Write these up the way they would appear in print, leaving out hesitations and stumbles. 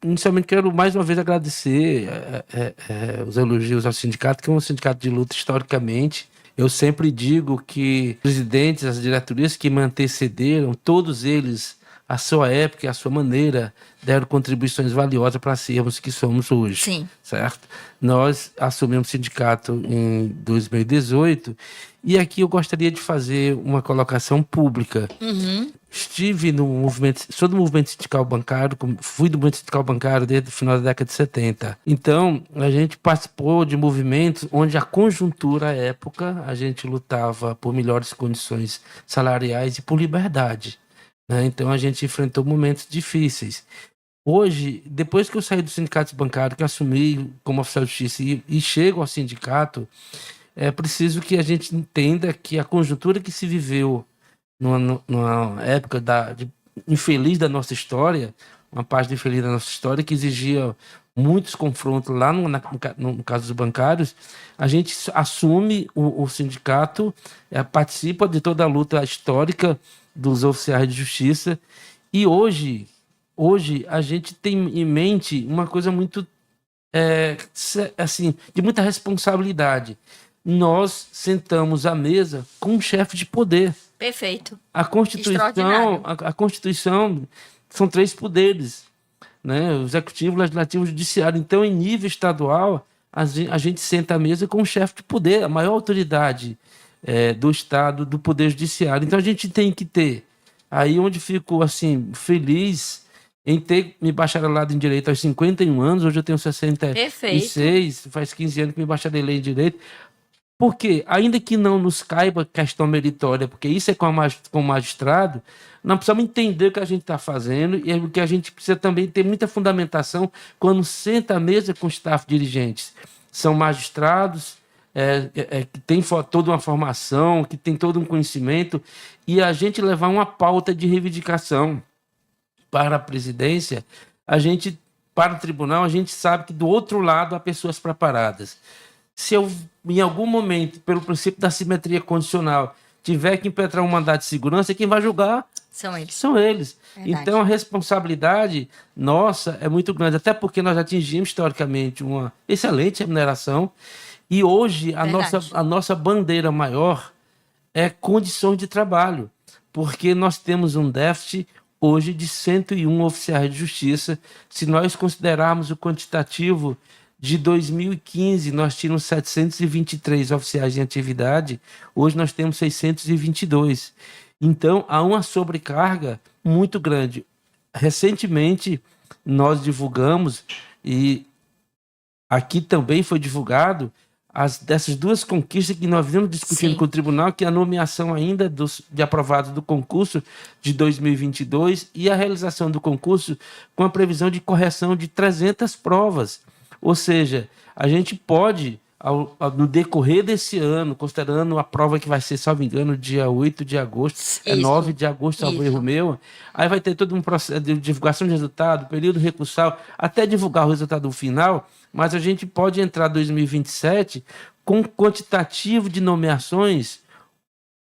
inicialmente quero mais uma vez agradecer os elogios ao sindicato, que é um sindicato de luta historicamente. Eu sempre digo que os presidentes, as diretorias que me antecederam, todos eles, à sua época e à sua maneira, deram contribuições valiosas para sermos o que somos hoje, Sim. certo? Nós assumimos o sindicato em 2018 e aqui eu gostaria de fazer uma colocação pública. Estive no movimento, sou do movimento sindical bancário, fui do movimento sindical bancário desde o final da década de 70. Então, a gente participou de movimentos onde a conjuntura à época, a gente lutava por melhores condições salariais e por liberdade, né? Então, a gente enfrentou momentos difíceis. Hoje, depois que eu saí do sindicato bancário, que assumi como oficial de justiça e chego ao sindicato, é preciso que a gente entenda que a conjuntura que se viveu numa época infeliz da nossa história, uma parte infeliz da nossa história, que exigia muitos confrontos lá no caso dos bancários, a gente assume o sindicato, participa de toda a luta histórica dos oficiais de justiça, e hoje a gente tem em mente uma coisa muito, assim, de muita responsabilidade. Nós sentamos à mesa com um chefe de poder. Perfeito. A Constituição são 3 poderes, né? O executivo, o legislativo e o judiciário. Então, em nível estadual, a gente senta à mesa com o chefe de poder, a maior autoridade do Estado, do poder judiciário. Então, a gente tem que ter, aí onde fico assim, feliz em ter me bacharelado em Direito aos 51 anos, hoje eu tenho 66, Perfeito. faz 15 anos que me bacharelei em Direito. Porque, ainda que não nos caiba questão meritória, porque isso é com o magistrado, nós precisamos entender o que a gente está fazendo e o que a gente precisa também ter muita fundamentação quando senta à mesa com o staff dirigentes. São magistrados que têm toda uma formação, que têm todo um conhecimento, e a gente levar uma pauta de reivindicação para a presidência, para o tribunal, a gente sabe que do outro lado há pessoas preparadas. Se eu, em algum momento, pelo princípio da simetria condicional, tiver que impetrar um mandato de segurança, quem vai julgar são eles. Verdade. Então, a responsabilidade nossa é muito grande, até porque nós atingimos, historicamente, uma excelente remuneração, e hoje a nossa bandeira maior é condições de trabalho, porque nós temos um déficit hoje de 101 oficiais de justiça. Se nós considerarmos o quantitativo de 2015, nós tínhamos 723 oficiais em atividade, hoje nós temos 622. Então, há uma sobrecarga muito grande. Recentemente, nós divulgamos, e aqui também foi divulgado, dessas 2 conquistas que nós vimos discutindo com o tribunal, que é a nomeação ainda de aprovados do concurso de 2022 e a realização do concurso com a previsão de correção de 300 provas. Ou seja, a gente pode, no decorrer desse ano, considerando a prova que vai ser, salvo engano, dia 8 de agosto, 9 de agosto, salvo erro meu, aí vai ter todo um processo de divulgação de resultado, período recursal, até divulgar o resultado final, mas a gente pode entrar em 2027 com um quantitativo de nomeações,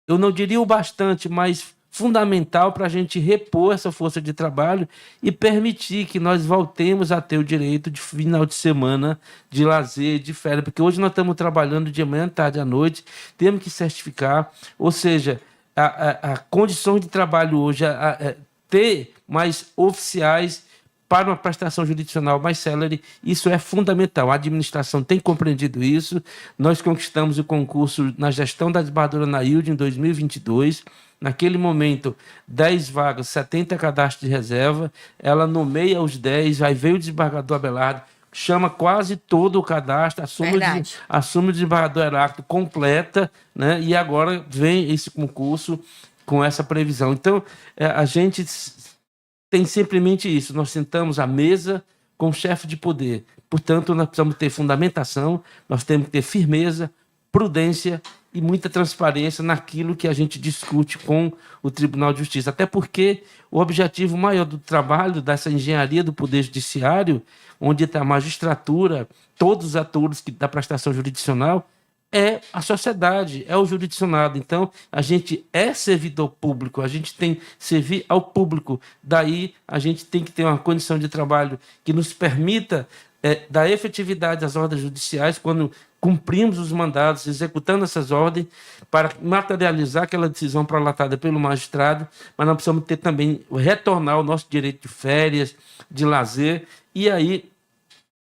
eu não diria o bastante, mas fundamental para a gente repor essa força de trabalho e permitir que nós voltemos a ter o direito de final de semana, de lazer, de férias, porque hoje nós estamos trabalhando de manhã, tarde à noite, temos que certificar, ou seja, a condição de trabalho hoje, ter mais oficiais para uma prestação jurisdicional mais célere, isso é fundamental. A administração tem compreendido isso. Nós conquistamos o concurso na gestão da desembargadora Nailde em 2022. Naquele momento, 10 vagas, 70 cadastros de reserva. Ela nomeia os 10, aí veio o desembargador Abelardo, chama quase todo o cadastro, assume o desembargador Heráclito, completa, né? E agora vem esse concurso com essa previsão. Então, a gente tem simplesmente isso, nós sentamos à mesa com o chefe de poder. Portanto, nós precisamos ter fundamentação, nós temos que ter firmeza, prudência e muita transparência naquilo que a gente discute com o Tribunal de Justiça. Até porque o objetivo maior do trabalho, dessa engenharia do Poder Judiciário, onde está a magistratura, todos os atores da prestação jurisdicional, é a sociedade, é o jurisdicionado. Então, a gente é servidor público, a gente tem que servir ao público. Daí, a gente tem que ter uma condição de trabalho que nos permita dar efetividade às ordens judiciais quando cumprimos os mandados, executando essas ordens, para materializar aquela decisão prolatada pelo magistrado, mas nós precisamos ter também, retornar o nosso direito de férias, de lazer, e aí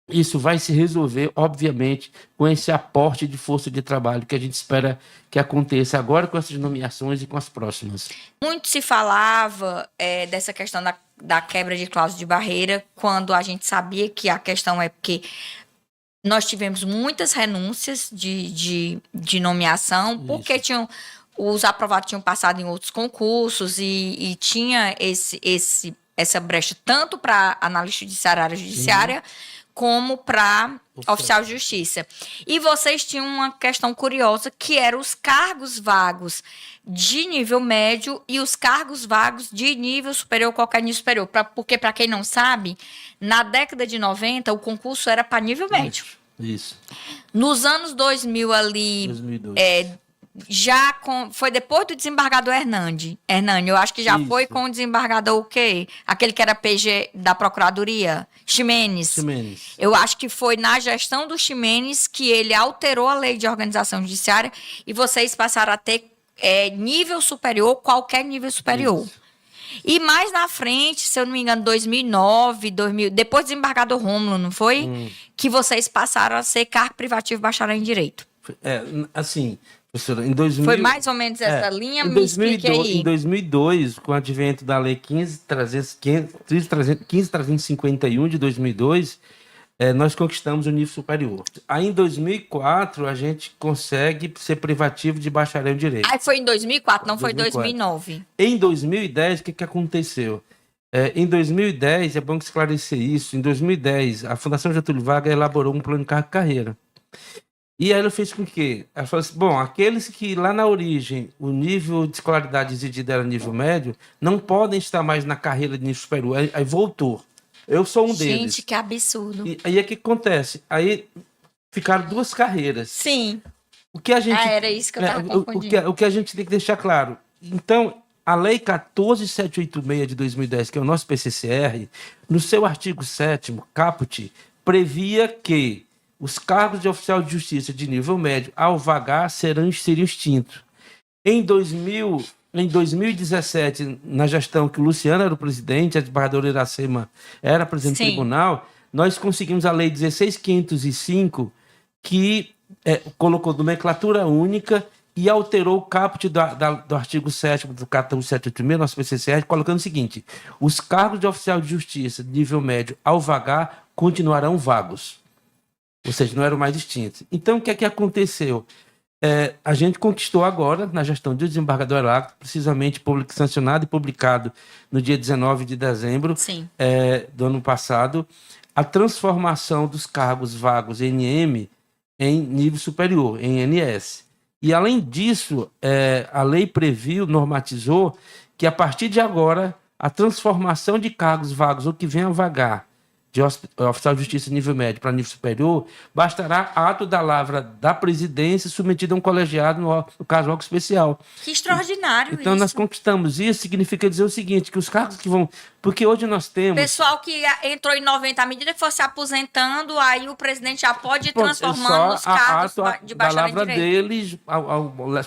isso vai se resolver, obviamente, com esse aporte de força de trabalho que a gente espera que aconteça agora com essas nomeações e com as próximas. Muito se falava dessa questão da quebra de cláusula de barreira, quando a gente sabia que a questão é porque nós tivemos muitas renúncias de nomeação, porque os aprovados tinham passado em outros concursos e tinha essa brecha tanto para analista judiciária, área judiciária, como para oficial de justiça. E vocês tinham uma questão curiosa, que eram os cargos vagos de nível médio e os cargos vagos de nível superior, qualquer nível superior. Porque, para quem não sabe, na década de 90, o concurso era para nível médio. Isso. Nos anos 2000 ali... 2002. Foi depois do desembargador Hernani, eu acho que já Isso. foi com o desembargador o quê? Aquele que era PG da Procuradoria, Ximenes. Eu acho que foi na gestão do Ximenes que ele alterou a lei de organização judiciária e vocês passaram a ter nível superior, qualquer nível superior. Isso. E mais na frente, se eu não me engano, 2009, depois do desembargador Rômulo, não foi? Que vocês passaram a ser cargo privativo bacharel em Direito. Assim... Professora, em 2000, foi mais ou menos essa linha? Me explique aí. Em 2002, com o advento da Lei 15.351 de 2002, nós conquistamos o nível superior. Aí, em 2004, a gente consegue ser privativo de bacharel em Direito. Aí foi em 2004, não 2004. Foi em 2009. Em 2010, o que aconteceu? Em 2010, é bom esclarecer isso, em 2010, a Fundação Getúlio Vargas elaborou um plano de carreira. E aí ela fez com que... Ela falou assim, bom, aqueles que lá na origem o nível de escolaridade exigido era nível médio, não podem estar mais na carreira de nível superior. Aí voltou. Eu sou um deles. Gente, que absurdo. E aí o que acontece? Aí ficaram duas carreiras. Sim. O que a gente, era isso que eu estava confundindo. O que a gente tem que deixar claro. Então, a Lei 14.786 de 2010, que é o nosso PCCR, no seu artigo 7º, caput, previa que os cargos de oficial de justiça de nível médio, ao vagar, seriam extintos. Em 2017, na gestão que o Luciano era o presidente, a desembargadora Iracema era presidente do tribunal, nós conseguimos a Lei 16.505, que colocou nomenclatura única e alterou o caput do artigo 7º do 14.786, nosso PCCR, colocando o seguinte: os cargos de oficial de justiça de nível médio, ao vagar, continuarão vagos. Ou seja, não eram mais extintos. Então, o que é que aconteceu? A gente conquistou agora, na gestão do desembargador Heráclito, precisamente sancionado e publicado no dia 19 de dezembro do ano passado, a transformação dos cargos vagos NM em nível superior, em NS. E, além disso, a lei previu, normatizou, que, a partir de agora, a transformação de cargos vagos, ou que venha a vagar, de oficial de justiça nível médio para nível superior, bastará ato da lavra da presidência submetido a um colegiado, no caso, algo especial. Que extraordinário então, nós conquistamos isso, significa dizer o seguinte, que os cargos que vão... Porque hoje nós temos... Pessoal que entrou em 90, à medida que for se aposentando, aí o presidente já pode ir transformando os cargos de bacharel em Direito. Deles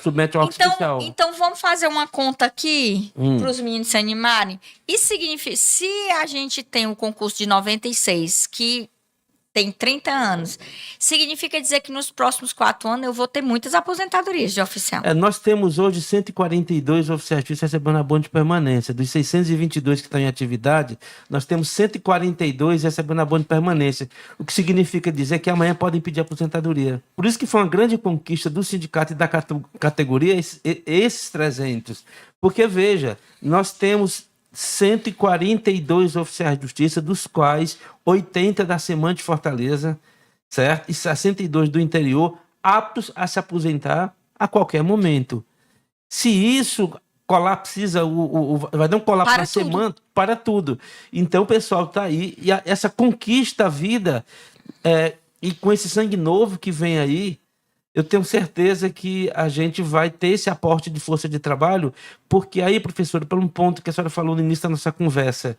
submete ao algo especial. Então, vamos fazer uma conta aqui, para os meninos se animarem. Isso significa, se a gente tem um concurso de 96, que tem 30 anos, significa dizer que nos próximos 4 anos eu vou ter muitas aposentadorias de oficial. Nós temos hoje 142 oficiais de justiça recebendo abono de permanência. Dos 622 que estão em atividade, nós temos 142 recebendo abono de permanência, o que significa dizer que amanhã podem pedir aposentadoria. Por isso que foi uma grande conquista do sindicato e da categoria esses 300. Porque, veja, nós temos 142 oficiais de justiça, dos quais 80 da Semante Fortaleza, certo? E 62 do interior, aptos a se aposentar a qualquer momento. Se isso colapsiza, vai dar um colapso na semana, para tudo. Então, o pessoal está aí, e essa conquista à vida, e com esse sangue novo que vem aí, eu tenho certeza que a gente vai ter esse aporte de força de trabalho, porque aí, professor, pelo um ponto que a senhora falou no início da nossa conversa,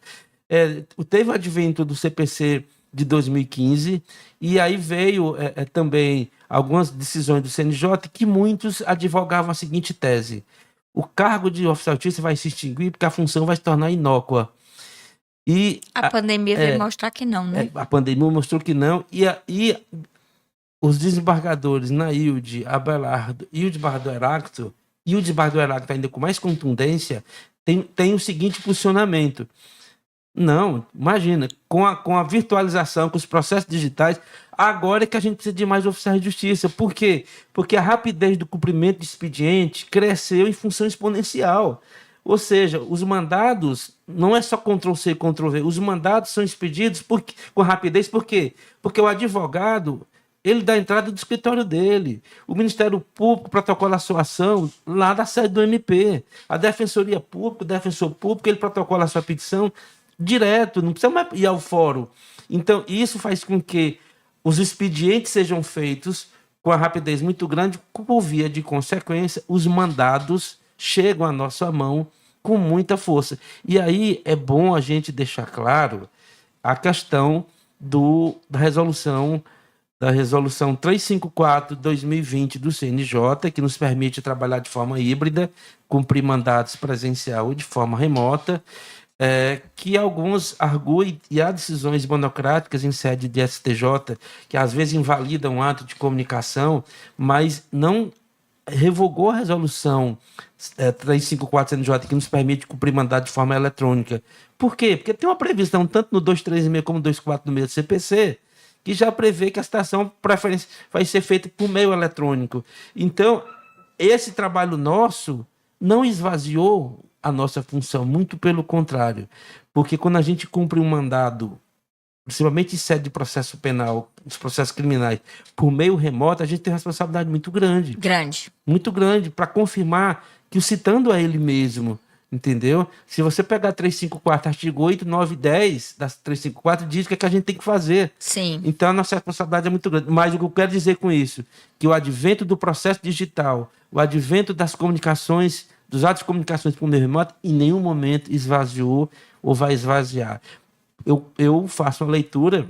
teve o advento do CPC de 2015, e aí veio também algumas decisões do CNJ que muitos advogavam a seguinte tese: o cargo de oficial de justiça vai se extinguir porque a função vai se tornar inócua. E a pandemia veio mostrar que não, né? A pandemia mostrou que não, e os desembargadores Nailde, Abelardo e o desembargador do Heráclito, e o desembargador do Heráclito ainda com mais contundência, tem o seguinte posicionamento: não, imagina, com a virtualização, com os processos digitais, agora é que a gente precisa de mais oficiais de justiça. Por quê? Porque a rapidez do cumprimento de expediente cresceu em função exponencial. Ou seja, os mandados não é só Ctrl+C, Ctrl+V, os mandados são expedidos com rapidez. Por quê? Porque o advogado, ele dá entrada do escritório dele. O Ministério Público protocola a sua ação lá da sede do MP. A Defensoria Pública, o defensor público, ele protocola a sua petição direto, não precisa mais ir ao fórum. Então, isso faz com que os expedientes sejam feitos com a rapidez muito grande, por via de consequência, os mandados chegam à nossa mão com muita força. E aí é bom a gente deixar claro a questão da resolução 354/2020 do CNJ, que nos permite trabalhar de forma híbrida, cumprir mandados presencial e de forma remota, que alguns arguem, e há decisões monocráticas em sede de STJ, que às vezes invalidam um ato de comunicação, mas não revogou a resolução 354 CNJ, que nos permite cumprir mandado de forma eletrônica. Por quê? Porque tem uma previsão, tanto no 236 como no 246 do CPC, que já prevê que a citação preferência vai ser feita por meio eletrônico. Então, esse trabalho nosso não esvaziou a nossa função, muito pelo contrário. Porque quando a gente cumpre um mandado, principalmente em sede de processo penal, os processos criminais, por meio remoto, a gente tem uma responsabilidade muito grande. Grande. Muito grande, para confirmar que o citando é ele mesmo. Entendeu? Se você pegar 354, artigo 8, 9 e 10 das 354, diz o que a gente tem que fazer. Sim. Então, a nossa responsabilidade é muito grande. Mas o que eu quero dizer com isso? Que o advento do processo digital, o advento das comunicações, dos atos de comunicações por meio remoto, em nenhum momento esvaziou ou vai esvaziar. Eu faço uma leitura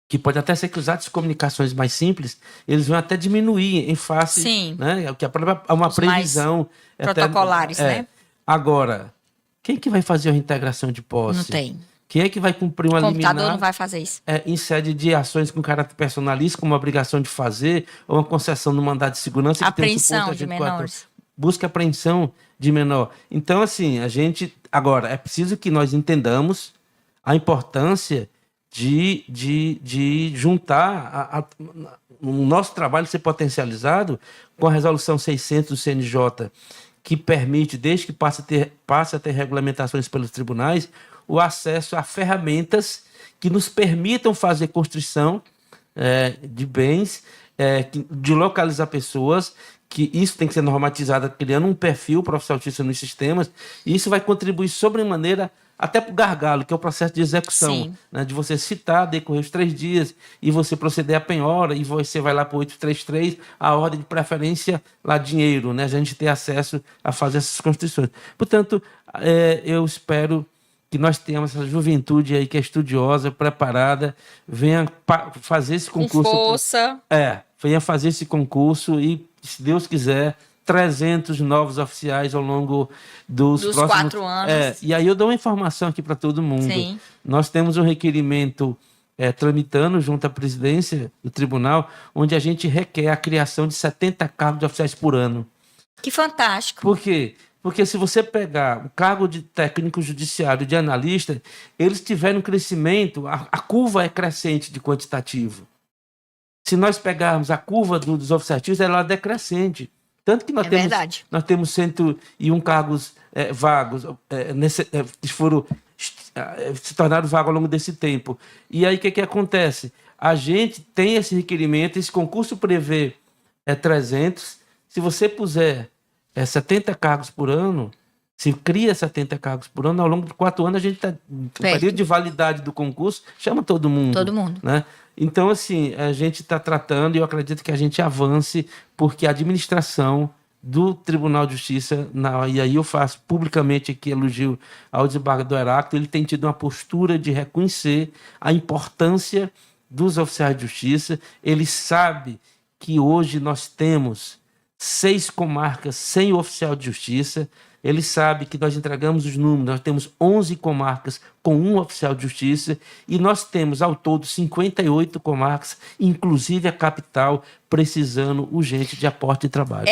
que pode até ser que os atos de comunicações mais simples, eles vão até diminuir em face... Sim. Né, que é uma os previsão... protocolares, né? Agora, quem que vai fazer a reintegração de posse? Não tem. Quem é que vai cumprir uma liminar? O computador não vai fazer isso. Em sede de ações com caráter personalista, como obrigação de fazer, ou uma concessão no mandado de segurança. Apreensão de menores. Busca apreensão de menor. Então, assim, agora, é preciso que nós entendamos a importância de juntar o nosso trabalho ser potencializado com a resolução 600 do CNJ, que permite, desde que passe a ter regulamentações pelos tribunais, o acesso a ferramentas que nos permitam fazer construção de bens, de localizar pessoas, que isso tem que ser normatizado, criando um perfil para oficial de justiça nos sistemas, e isso vai contribuir sobremaneira até para o gargalo, que é o processo de execução, né, de você citar, decorrer os 3 dias, e você proceder à penhora, e você vai lá para o 833, a ordem de preferência, lá dinheiro, né, a gente ter acesso a fazer essas constituições. Portanto, eu espero que nós tenhamos essa juventude aí que é estudiosa, preparada, venha fazer esse concurso. Com força. Venha fazer esse concurso e, se Deus quiser, 300 novos oficiais ao longo dos próximos 4 anos. E aí eu dou uma informação aqui para todo mundo. Sim. Nós temos um requerimento tramitando junto à presidência do tribunal, onde a gente requer a criação de 70 cargos de oficiais por ano. Que fantástico. Por quê? Porque se você pegar o cargo de técnico judiciário, de analista, eles tiveram um crescimento, a curva é crescente de quantitativo. Se nós pegarmos a curva dos oficiais, ela é decrescente. Tanto que nós temos 101 cargos vagos, que se tornaram vagos ao longo desse tempo. E aí o que acontece? A gente tem esse requerimento, esse concurso prevê 300. Se você puser 70 cargos por ano, Se cria 70 cargos por ano, ao longo de 4 anos, a gente está. O período de validade do concurso chama todo mundo. Todo mundo. Né? Então, assim, a gente está tratando, e eu acredito que a gente avance, porque a administração do Tribunal de Justiça, e aí eu faço publicamente aqui elogio ao desembargador Heráclito, ele tem tido uma postura de reconhecer a importância dos oficiais de justiça. Ele sabe que hoje nós temos 6 comarcas sem oficial de justiça. Ele sabe que nós entregamos os números, nós temos 11 comarcas com 1 oficial de justiça e nós temos ao todo 58 comarcas, inclusive a capital, precisando urgente de aporte de trabalho.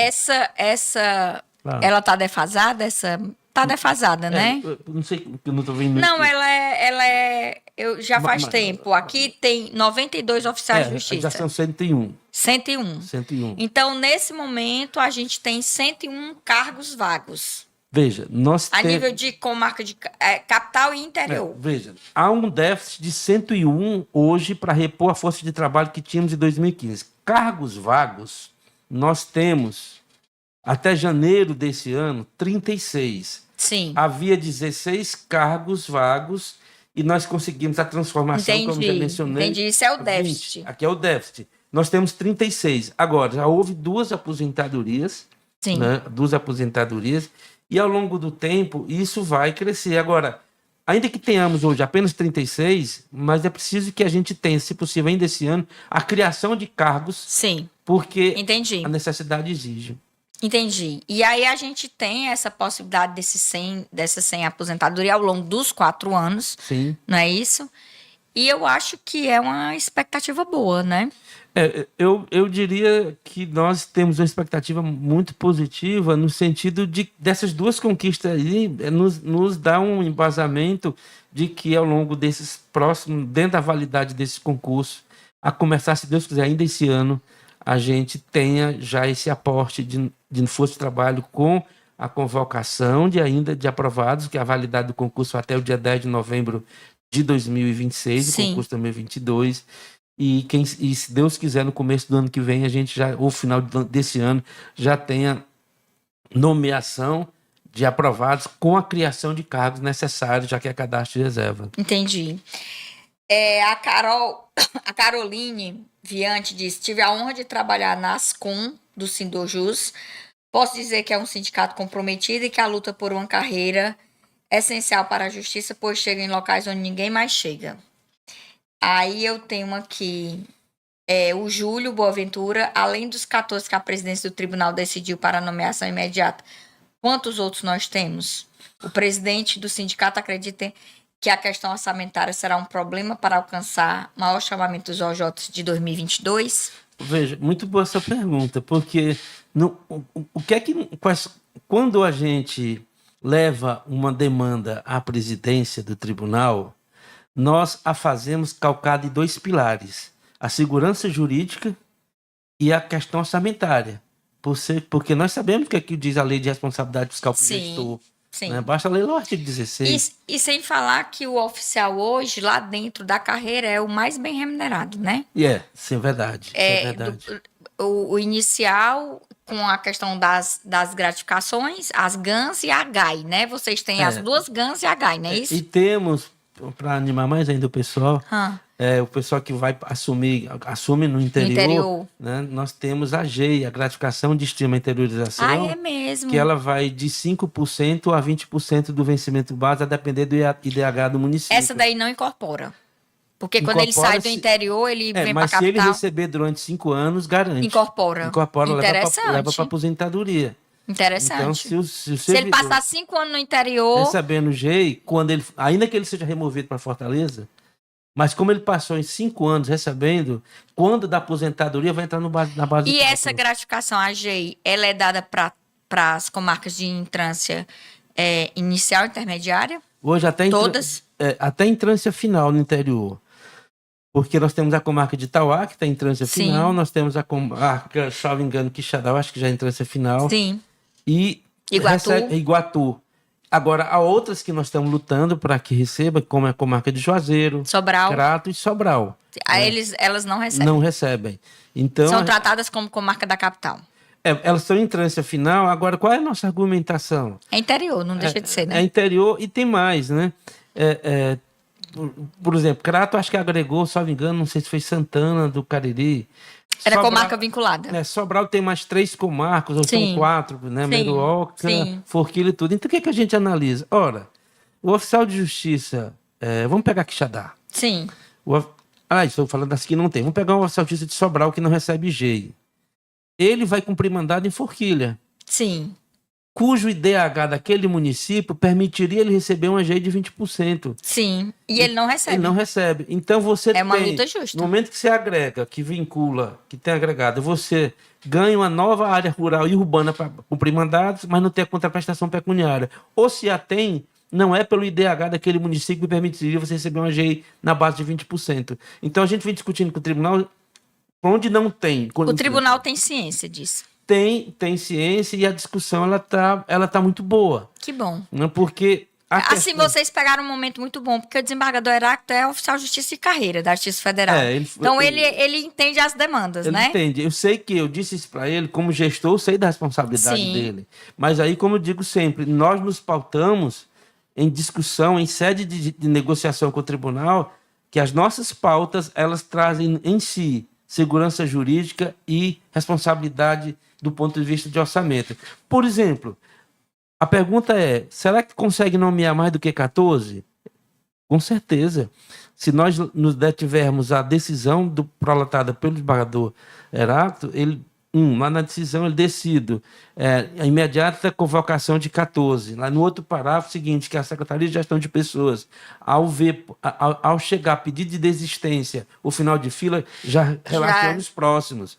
Ela está defasada? Está defasada, né? Não sei, eu não estou vendo. Não, ela é já faz tempo. Aqui tem 92 oficiais de justiça. Já são 101. 101. Então, nesse momento, a gente tem 101 cargos vagos. Veja, a nível de comarca de capital e interior. Veja, há um déficit de 101 hoje para repor a força de trabalho que tínhamos em 2015. Cargos vagos, nós temos, até janeiro desse ano, 36. Sim. Havia 16 cargos vagos e nós conseguimos a transformação, como já mencionei. Entendi, isso é o déficit. 20. Aqui é o déficit. Nós temos 36. Agora, já houve 2 aposentadorias. Sim. Né? 2 aposentadorias. E ao longo do tempo, isso vai crescer. Agora, ainda que tenhamos hoje apenas 36, mas é preciso que a gente tenha, se possível, ainda esse ano, a criação de cargos. Sim. Porque Entendi. a necessidade exige. Entendi. E aí a gente tem essa possibilidade dessa 100 aposentadoria ao longo dos 4 anos. Sim. Não é isso? E eu acho que é uma expectativa boa, né? Eu diria que nós temos uma expectativa muito positiva no sentido dessas 2 conquistas aí nos dá um embasamento de que ao longo desses próximos, dentro da validade desse concurso, a começar, se Deus quiser, ainda esse ano, a gente tenha já esse aporte de força de trabalho com a convocação de aprovados, que é a validade do concurso até o dia 10 de novembro de 2026, Sim. o concurso 2022. E se Deus quiser, no começo do ano que vem, a gente já, ou final desse ano, já tenha nomeação de aprovados com a criação de cargos necessários, já que é cadastro de reserva. Entendi. A Caroline Viante diz: tive a honra de trabalhar na Ascom do Sindojus. Posso dizer que é um sindicato comprometido e que a luta por uma carreira é essencial para a justiça, pois chega em locais onde ninguém mais chega. Aí eu tenho aqui o Júlio Boaventura, além dos 14 que a presidência do tribunal decidiu para a nomeação imediata, quantos outros nós temos? O presidente do sindicato acredita que a questão orçamentária será um problema para alcançar maior chamamento dos OJs de 2022? Veja, muito boa essa pergunta, porque o que é que quando a gente leva uma demanda à presidência do tribunal, nós a fazemos calcada em 2 pilares: a segurança jurídica e a questão orçamentária. Porque nós sabemos o que diz a lei de responsabilidade fiscal para o gestor. Sim. Né? Basta ler o artigo 16. E sem falar que o oficial hoje, lá dentro da carreira, é o mais bem remunerado, né? Sim, é verdade. É verdade. O inicial, com a questão das gratificações, as GANs e a GAI, né? Vocês têm as 2 GANs e a GAI, não é isso? E temos, para animar mais ainda o pessoal, o pessoal que vai assume no interior. Né? Nós temos a GEI, a gratificação de estima interiorização. É mesmo? Que ela vai de 5% a 20% do vencimento base, a depender do IDH do município. Essa daí não incorpora. Porque quando ele sai do interior, ele vem para a capital. Mas se ele receber durante 5 anos, garante. Incorpora, leva para aposentadoria. Interessante. Então, se ele passar 5 anos no interior... recebendo GEI, ainda que ele seja removido para Fortaleza, mas como ele passou em 5 anos recebendo, quando da aposentadoria vai entrar na base do cálculo. E essa gratificação, a GEI, ela é dada para as comarcas de entrância inicial e intermediária? Hoje até todas? Até entrância final no interior. Porque nós temos a comarca de Itauá, que está em entrância final, nós temos a comarca, se não me engano, Quixadá, acho que já é entrância final. Sim. E Iguatu. Agora, há outras que nós estamos lutando para que receba, como a comarca de Juazeiro, Sobral, Crato e Sobral. Elas não recebem? Não recebem. Então, são tratadas como comarca da capital? Elas estão em trânsito final. Agora, qual é a nossa argumentação? É interior, não deixa de ser, né? É interior e tem mais, né? Por exemplo, Crato acho que agregou, só me engano, não sei se foi Santana do Cariri. Era comarca vinculada. Sobral tem mais 3 comarcas, ou são 4, né? Meruoca, Forquilha e tudo. Então, o que a gente analisa? Ora, o oficial de justiça, vamos pegar Quixadá. Sim. Estou falando das que não tem. Vamos pegar um oficial de justiça de Sobral que não recebe GEI. Ele vai cumprir mandado em Forquilha. Sim. Cujo IDH daquele município permitiria ele receber uma GEI de 20%. Sim, e ele não recebe. Ele não recebe. Então você uma luta justa. No momento que você agrega, que vincula, que tem agregado, você ganha uma nova área rural e urbana para cumprir mandados, mas não tem a contraprestação pecuniária. Ou se a tem, não é pelo IDH daquele município que permitiria você receber uma GEI na base de 20%. Então a gente vem discutindo com o tribunal onde não tem. O tribunal tem ciência disso. Tem ciência e a discussão ela tá muito boa. Que bom. Porque assim, vocês pegaram um momento muito bom, porque o desembargador Heráclito é oficial de justiça de carreira da Justiça Federal. Então ele entende as demandas, né? Ele entende. Eu sei que eu disse isso para ele, como gestor, eu sei da responsabilidade dele. Mas aí, como eu digo sempre, nós nos pautamos em discussão, em sede de negociação com o tribunal, que as nossas pautas, elas trazem em si segurança jurídica e responsabilidade do ponto de vista de orçamento. Por exemplo, a pergunta é, será que consegue nomear mais do que 14? Com certeza. Se nós nos detivermos a decisão prolatada pelo desembargador Heráclito, lá na decisão ele decide a imediata convocação de 14. Lá no outro parágrafo seguinte, que a Secretaria de Gestão de Pessoas, ao chegar a pedido de desistência, o final de fila, já relaciona os próximos.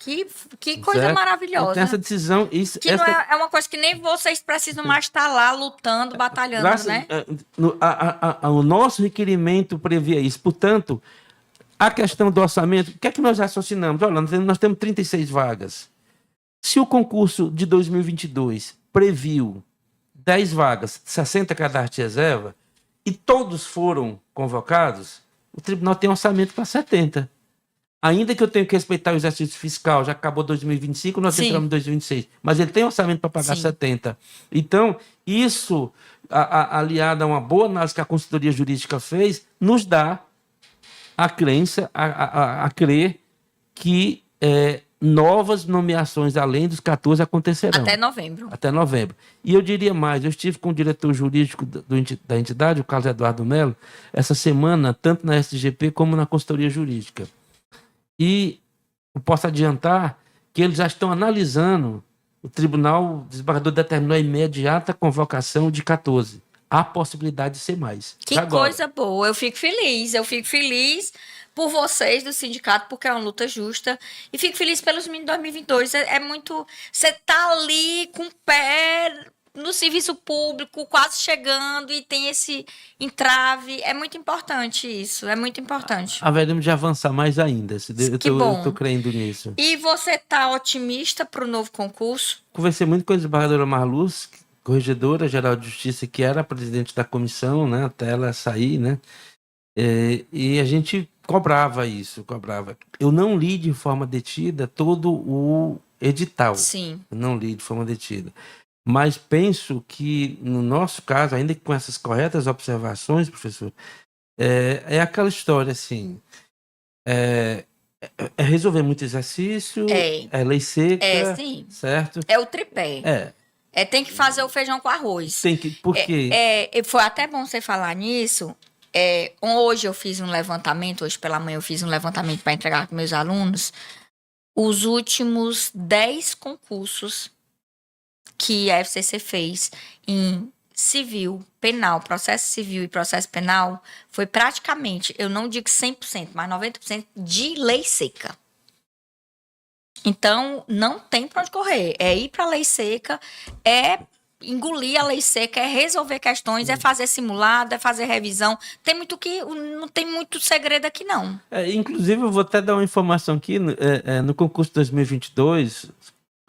Que coisa maravilhosa. Então, essa decisão... Não é uma coisa que nem vocês precisam mais estar lá lutando, batalhando, né? O nosso requerimento previa isso. Portanto, a questão do orçamento, o que é que nós raciocinamos? Olha, nós temos 36 vagas. Se o concurso de 2022 previu 10 vagas, 60 cadastros de reserva, e todos foram convocados, o tribunal tem orçamento para 70. Ainda que eu tenha que respeitar o exercício fiscal, já acabou 2025, nós entramos em 2026. Mas ele tem orçamento para pagar 70. Então, isso, aliado a uma boa análise que a consultoria jurídica fez, nos dá a crença, a crer que novas nomeações, além dos 14, acontecerão. Até novembro. E eu diria mais, eu estive com o diretor jurídico da entidade, o Carlos Eduardo Melo, essa semana, tanto na SGP como na consultoria jurídica. E eu posso adiantar que eles já estão analisando, o tribunal, o desembargador determinou a imediata convocação de 14. Há possibilidade de ser mais. Que coisa boa, eu fico feliz por vocês do sindicato, porque é uma luta justa. E fico feliz pelos meninos de 2022. É muito... Você tá ali com o pé no serviço público, quase chegando, e tem esse entrave. É muito importante isso. É muito importante. Haveremos de avançar mais ainda. Eu estou crendo nisso. E você tá otimista para o novo concurso? Conversei muito com a desembargadora Marluz, corregedora geral de justiça, que era a presidente da comissão, né, até ela sair, né? E a gente cobrava isso. Eu não li de forma detida todo o edital. Sim. Eu não li de forma detida. Mas penso que, no nosso caso, ainda que com essas corretas observações, professor, é aquela história, assim, é resolver muito exercício, é lei seca, sim. Certo? É o tripé. Tem que fazer o feijão com arroz. Por quê? Foi até bom você falar nisso. Hoje eu fiz um levantamento, hoje pela manhã eu fiz um levantamento para entregar para meus alunos, os últimos 10 concursos que a FCC fez em civil, penal, processo civil e processo penal, foi praticamente, eu não digo 100%, mas 90% de lei seca. Então, não tem para onde correr. É ir para a lei seca, engolir a lei seca, é resolver questões, é fazer simulado, é fazer revisão. Não tem muito segredo aqui, não. Inclusive, eu vou até dar uma informação aqui. No concurso 2022...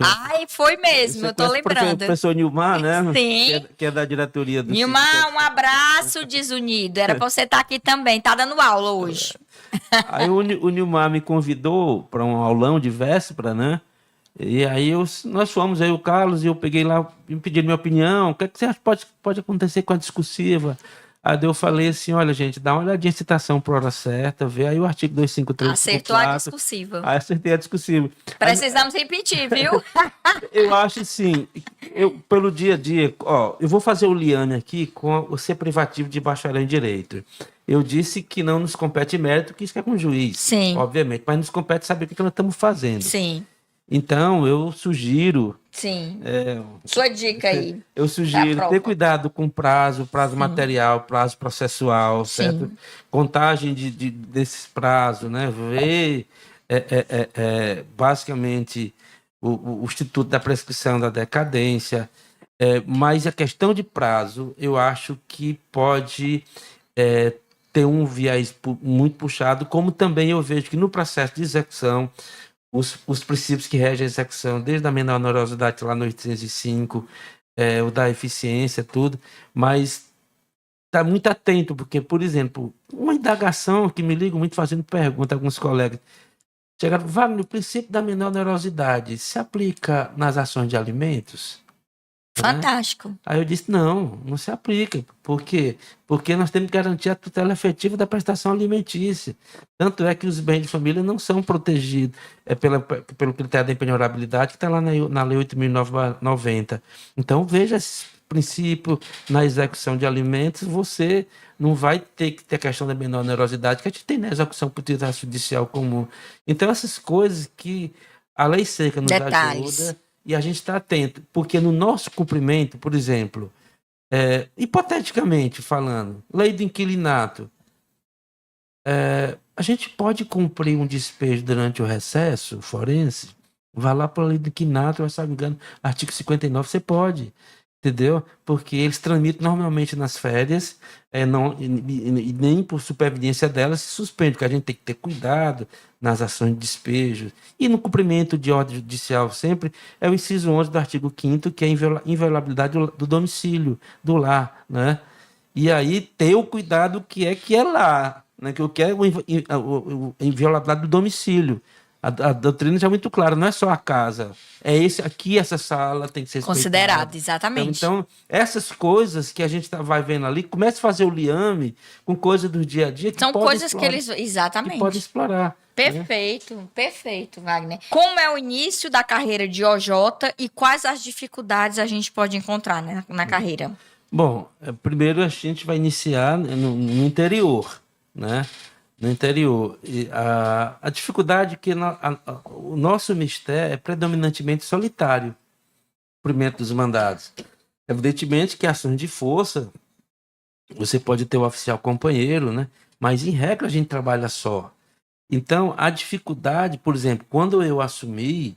Ai, foi mesmo, eu tô lembrando. O professor Nilmar, né? Sim. Que é da diretoria do Nilmar, um abraço desunido. Era pra você estar aqui também, tá dando aula hoje. Aí o Nilmar me convidou para um aulão de véspera, né? E aí nós fomos, aí o Carlos, e eu peguei lá, me pediram minha opinião, o que é que você acha que pode acontecer com a discursiva? Aí eu falei assim, olha, gente, dá uma olhadinha em citação por hora certa, vê aí o artigo 253 Acertou a discursiva. Aí acertei a discursiva. Precisamos repetir, viu? Eu acho assim, pelo dia a dia, ó, eu vou fazer o liame aqui com o ser privativo de bacharel em Direito. Eu disse que não nos compete mérito, que isso é com o juiz, Sim. obviamente, mas nos compete saber o que nós estamos fazendo. Sim. Então, eu sugiro... Sim. Sua dica aí. Eu sugiro ter cuidado com prazo material, prazo processual, certo? Sim. Contagem desses prazos, né? Ver, basicamente, o Instituto da Prescrição da Decadência. Mas a questão de prazo, eu acho que pode ter um viés muito puxado, como também eu vejo que no processo de execução, os princípios que regem a execução, desde a menor onerosidade lá no 805, o da eficiência, tudo, mas está muito atento, porque, por exemplo, uma indagação que me ligo muito fazendo pergunta a alguns colegas, chegaram, Wagner, o princípio da menor onerosidade se aplica nas ações de alimentos? Fantástico. Né? Aí eu disse, não se aplica. Por quê? Porque nós temos que garantir a tutela efetiva da prestação alimentícia. Tanto é que os bens de família não são protegidos pelo critério da empenhorabilidade que está lá na Lei 8.990. Então, veja esse princípio na execução de alimentos, você não vai ter que ter a questão da menor onerosidade que a gente tem na execução por tutela judicial comum. Então, essas coisas que a lei seca nos ajuda... E a gente está atento, porque no nosso cumprimento, por exemplo, hipoteticamente falando, lei do inquilinato, a gente pode cumprir um despejo durante o recesso forense? Vai lá para a lei do inquilinato, se não me engano, artigo 59, você pode, entendeu? Porque eles tramitam normalmente nas férias, e nem por supervidência delas se suspende, porque a gente tem que ter cuidado nas ações de despejo. E no cumprimento de ordem judicial sempre é o inciso 11 do artigo 5º, que é a inviolabilidade do domicílio, do lar, né? E aí ter o cuidado que é lá, né? Que o que é a inviolabilidade do domicílio. A doutrina já é muito clara, não é só a casa, essa sala tem que ser considerada, exatamente. Então, essas coisas que a gente vai vendo ali, comece a fazer o liame com coisas do dia a dia que são coisas que eles exatamente que pode explorar. Perfeito, né? Perfeito, Wagner. Como é o início da carreira de OJ e quais as dificuldades a gente pode encontrar, né, na carreira? Bom, primeiro a gente vai iniciar no interior, né? No interior. E a dificuldade é que o nosso mistério é predominantemente solitário, cumprimento dos mandados. Evidentemente que ações de força, você pode ter o oficial companheiro, né? Mas em regra a gente trabalha só. Então, a dificuldade, por exemplo, quando eu assumi,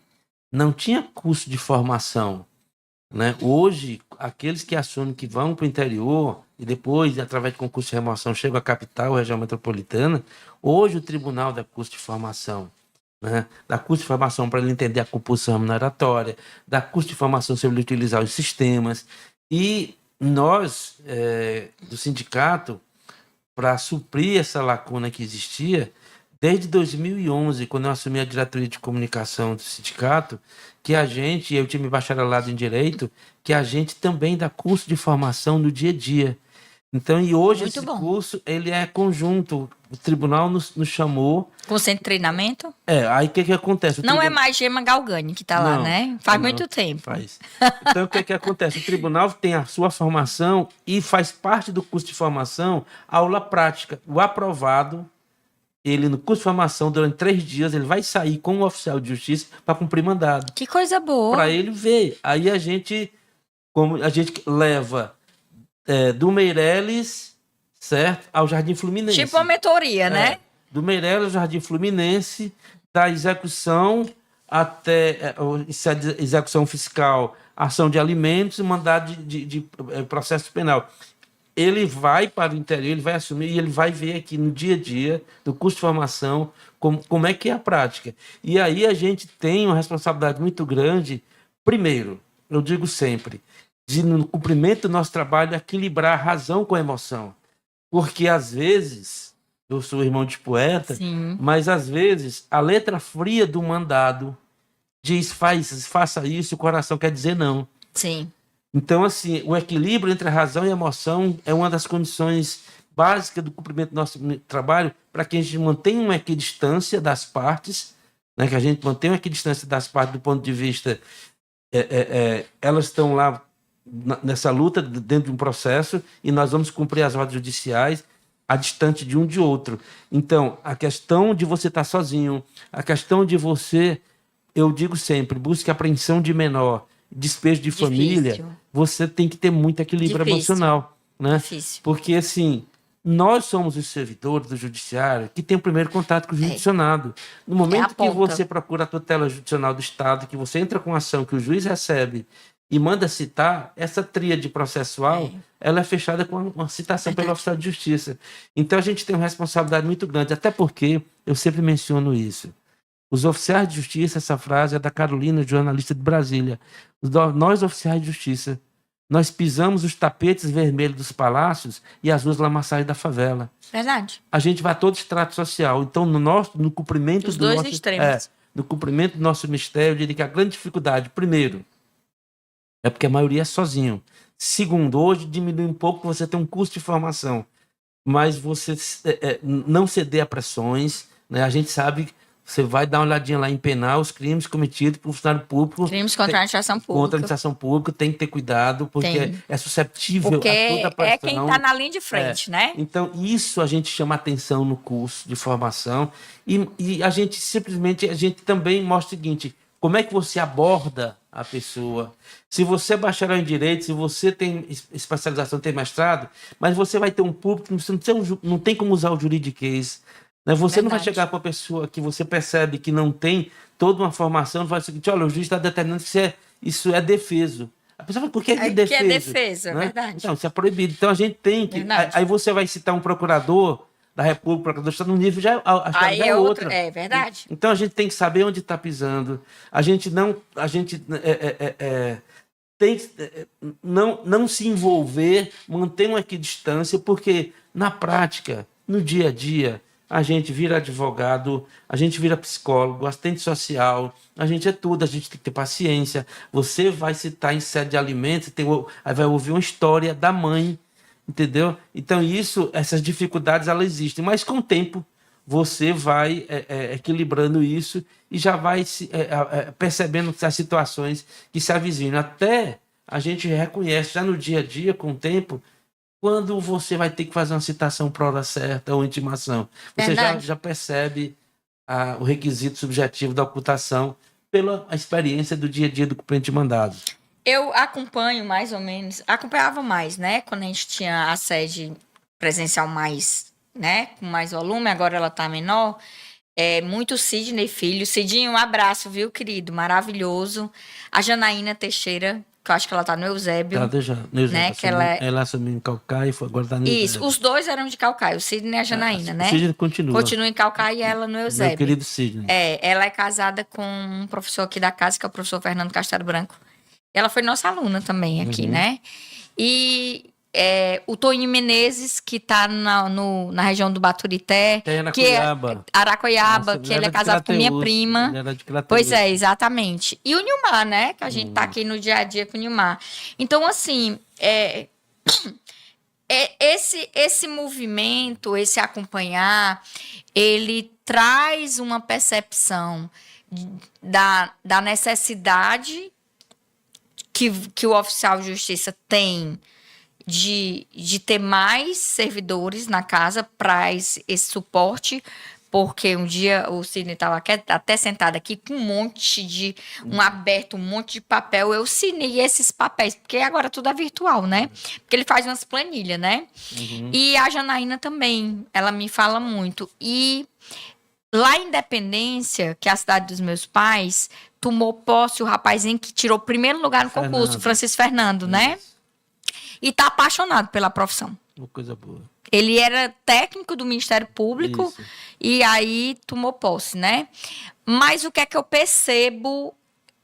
não tinha curso de formação, né? Hoje, aqueles que assumem que vão para o interior e depois, através de concurso de remoção, chegam à capital, região metropolitana, hoje o tribunal dá curso de formação. Né? Dá curso de formação para ele entender a composição remuneratória, dá curso de formação sobre utilizar os sistemas. E nós, do sindicato, para suprir essa lacuna que existia, desde 2011, quando eu assumi a diretoria de comunicação do sindicato, que a gente, eu tinha me bacharelado em Direito, que a gente também dá curso de formação no dia a dia. Então, e hoje esse curso, ele é conjunto. O tribunal nos chamou. Com centro de treinamento? Aí o que acontece? Não é mais Gema Galgani que está lá, né? Faz muito tempo. Faz. Então, o que acontece? O tribunal tem a sua formação e faz parte do curso de formação aula prática. O aprovado, ele no curso de formação, durante 3 dias, ele vai sair com um oficial de justiça para cumprir mandado. Que coisa boa! Para ele ver. Aí a gente leva do Meireles, certo, ao Jardim Fluminense. Tipo uma mentoria, né? Do Meireles ao Jardim Fluminense, da execução até execução fiscal, ação de alimentos e mandado de processo penal. Ele vai para o interior, ele vai assumir e ele vai ver aqui no dia a dia do curso de formação como é que é a prática. E aí a gente tem uma responsabilidade muito grande, primeiro, eu digo sempre, de no cumprimento do nosso trabalho equilibrar a razão com a emoção. Porque às vezes, eu sou irmão de poeta, Sim. Mas às vezes a letra fria do mandado diz, faça isso, o coração quer dizer não. Sim. Então, assim, o equilíbrio entre a razão e a emoção é uma das condições básicas do cumprimento do nosso trabalho para que a gente mantenha uma equidistância das partes, né? Que a gente mantenha uma equidistância das partes do ponto de vista... elas estão lá nessa luta dentro de um processo e nós vamos cumprir as ordens judiciais a distante de um de outro. Então, a questão de você estar sozinho, a questão de você, eu digo sempre, busque apreensão de menor, despejo de família, você tem que ter muito equilíbrio emocional, né? Difícil. Porque, assim, nós somos os servidores do judiciário que tem o primeiro contato com o judicionado. No momento que você procura a tutela judicial do Estado, que você entra com a ação que o juiz recebe e manda citar, essa tríade processual, ela é fechada com uma citação pelo oficial de justiça. Então, a gente tem uma responsabilidade muito grande, até porque, eu sempre menciono isso, os oficiais de justiça, essa frase é da Carolina, jornalista de Brasília, nós, oficiais de justiça, nós pisamos os tapetes vermelhos dos palácios e as ruas lamaçais da favela. Verdade. A gente vai a todo extrato social. Então, no cumprimento os dois extremos. No cumprimento do nosso mistério, eu diria que a grande dificuldade, primeiro, é porque a maioria é sozinho. Segundo, hoje diminui um pouco, você tem um custo de formação, mas você não ceder a pressões, né? A gente sabe, você vai dar uma olhadinha lá em penal, os crimes cometidos por funcionário público. Crimes contra a administração pública. Contra a administração pública, tem que ter cuidado, porque é susceptível porque a toda a pressão. É quem está na linha de frente, né? Então, isso a gente chama atenção no curso de formação e a gente também mostra o seguinte, como é que você aborda a pessoa? Se você é bacharel em Direito, se você tem especialização, tem mestrado, mas você vai ter um público, você não tem como usar o juridiquês. Né? Você não vai chegar para uma pessoa que você percebe que não tem toda uma formação e vai dizer o seguinte, olha, o juiz está determinando que isso é defeso. A pessoa fala, por que é defeso? Que é defeso, né? É verdade. Então, isso é proibido. Então, a gente tem que... Aí você vai citar um procurador da República, procurador está no nível já é outro. É verdade. Então, a gente tem que saber onde está pisando. A gente tem que não se envolver, manter uma equidistância, porque, na prática, no dia a dia, a gente vira advogado, a gente vira psicólogo, assistente social, a gente é tudo, a gente tem que ter paciência. Você vai citar em sede de alimentos, aí vai ouvir uma história da mãe, entendeu? Então, essas dificuldades, elas existem, mas com o tempo você vai equilibrando isso e já vai percebendo as situações que se avizinham. Até a gente reconhece já no dia a dia, com o tempo, quando você vai ter que fazer uma citação por hora certa ou intimação. Você já percebe o requisito subjetivo da ocultação pela experiência do dia a dia do cumprimento de mandado. Eu acompanho mais ou menos, acompanhava mais, né? Quando a gente tinha a sede presencial mais, né? Com mais volume, agora ela tá menor. Muito Sidney Filho. Sidinho, um abraço, viu, querido? Maravilhoso. A Janaína Teixeira, que eu acho que ela tá no Eusébio. Ela já, no Eusébio, né? Que ela assumiu em Caucaia e agora tá no Eusébio. Isso, os dois eram de Caucaia, o Sidney e a Janaína, né? O Sidney continua. Continua em Caucaia e ela no Eusébio. Meu querido Sidney. Ela é casada com um professor aqui da casa, que é o professor Fernando Castelo Branco. Ela foi nossa aluna também aqui, né? E o Toninho Menezes, que está na região do Baturité. Que é Aracoiaba, nossa, que ele é casado com minha prima. Ele era de Crateús. Pois é, exatamente. E o Nilmar, né? Que a gente tá aqui no dia a dia com o Nilmar. Então, assim, esse movimento, esse acompanhar, ele traz uma percepção da necessidade que o oficial de justiça tem de ter mais servidores na casa para esse suporte, porque um dia o Sidney estava até sentado aqui com um monte de... um monte de papel. Eu assinei esses papéis, porque agora tudo é virtual, né? Porque ele faz umas planilhas, né? Uhum. E a Janaína também, ela me fala muito. E lá em Independência, que é a cidade dos meus pais, tomou posse o rapazinho que tirou o primeiro lugar no concurso, Francisco Fernando, né? E tá apaixonado pela profissão. Uma coisa boa. Ele era técnico do Ministério Público e aí tomou posse, né? Mas o que é que eu percebo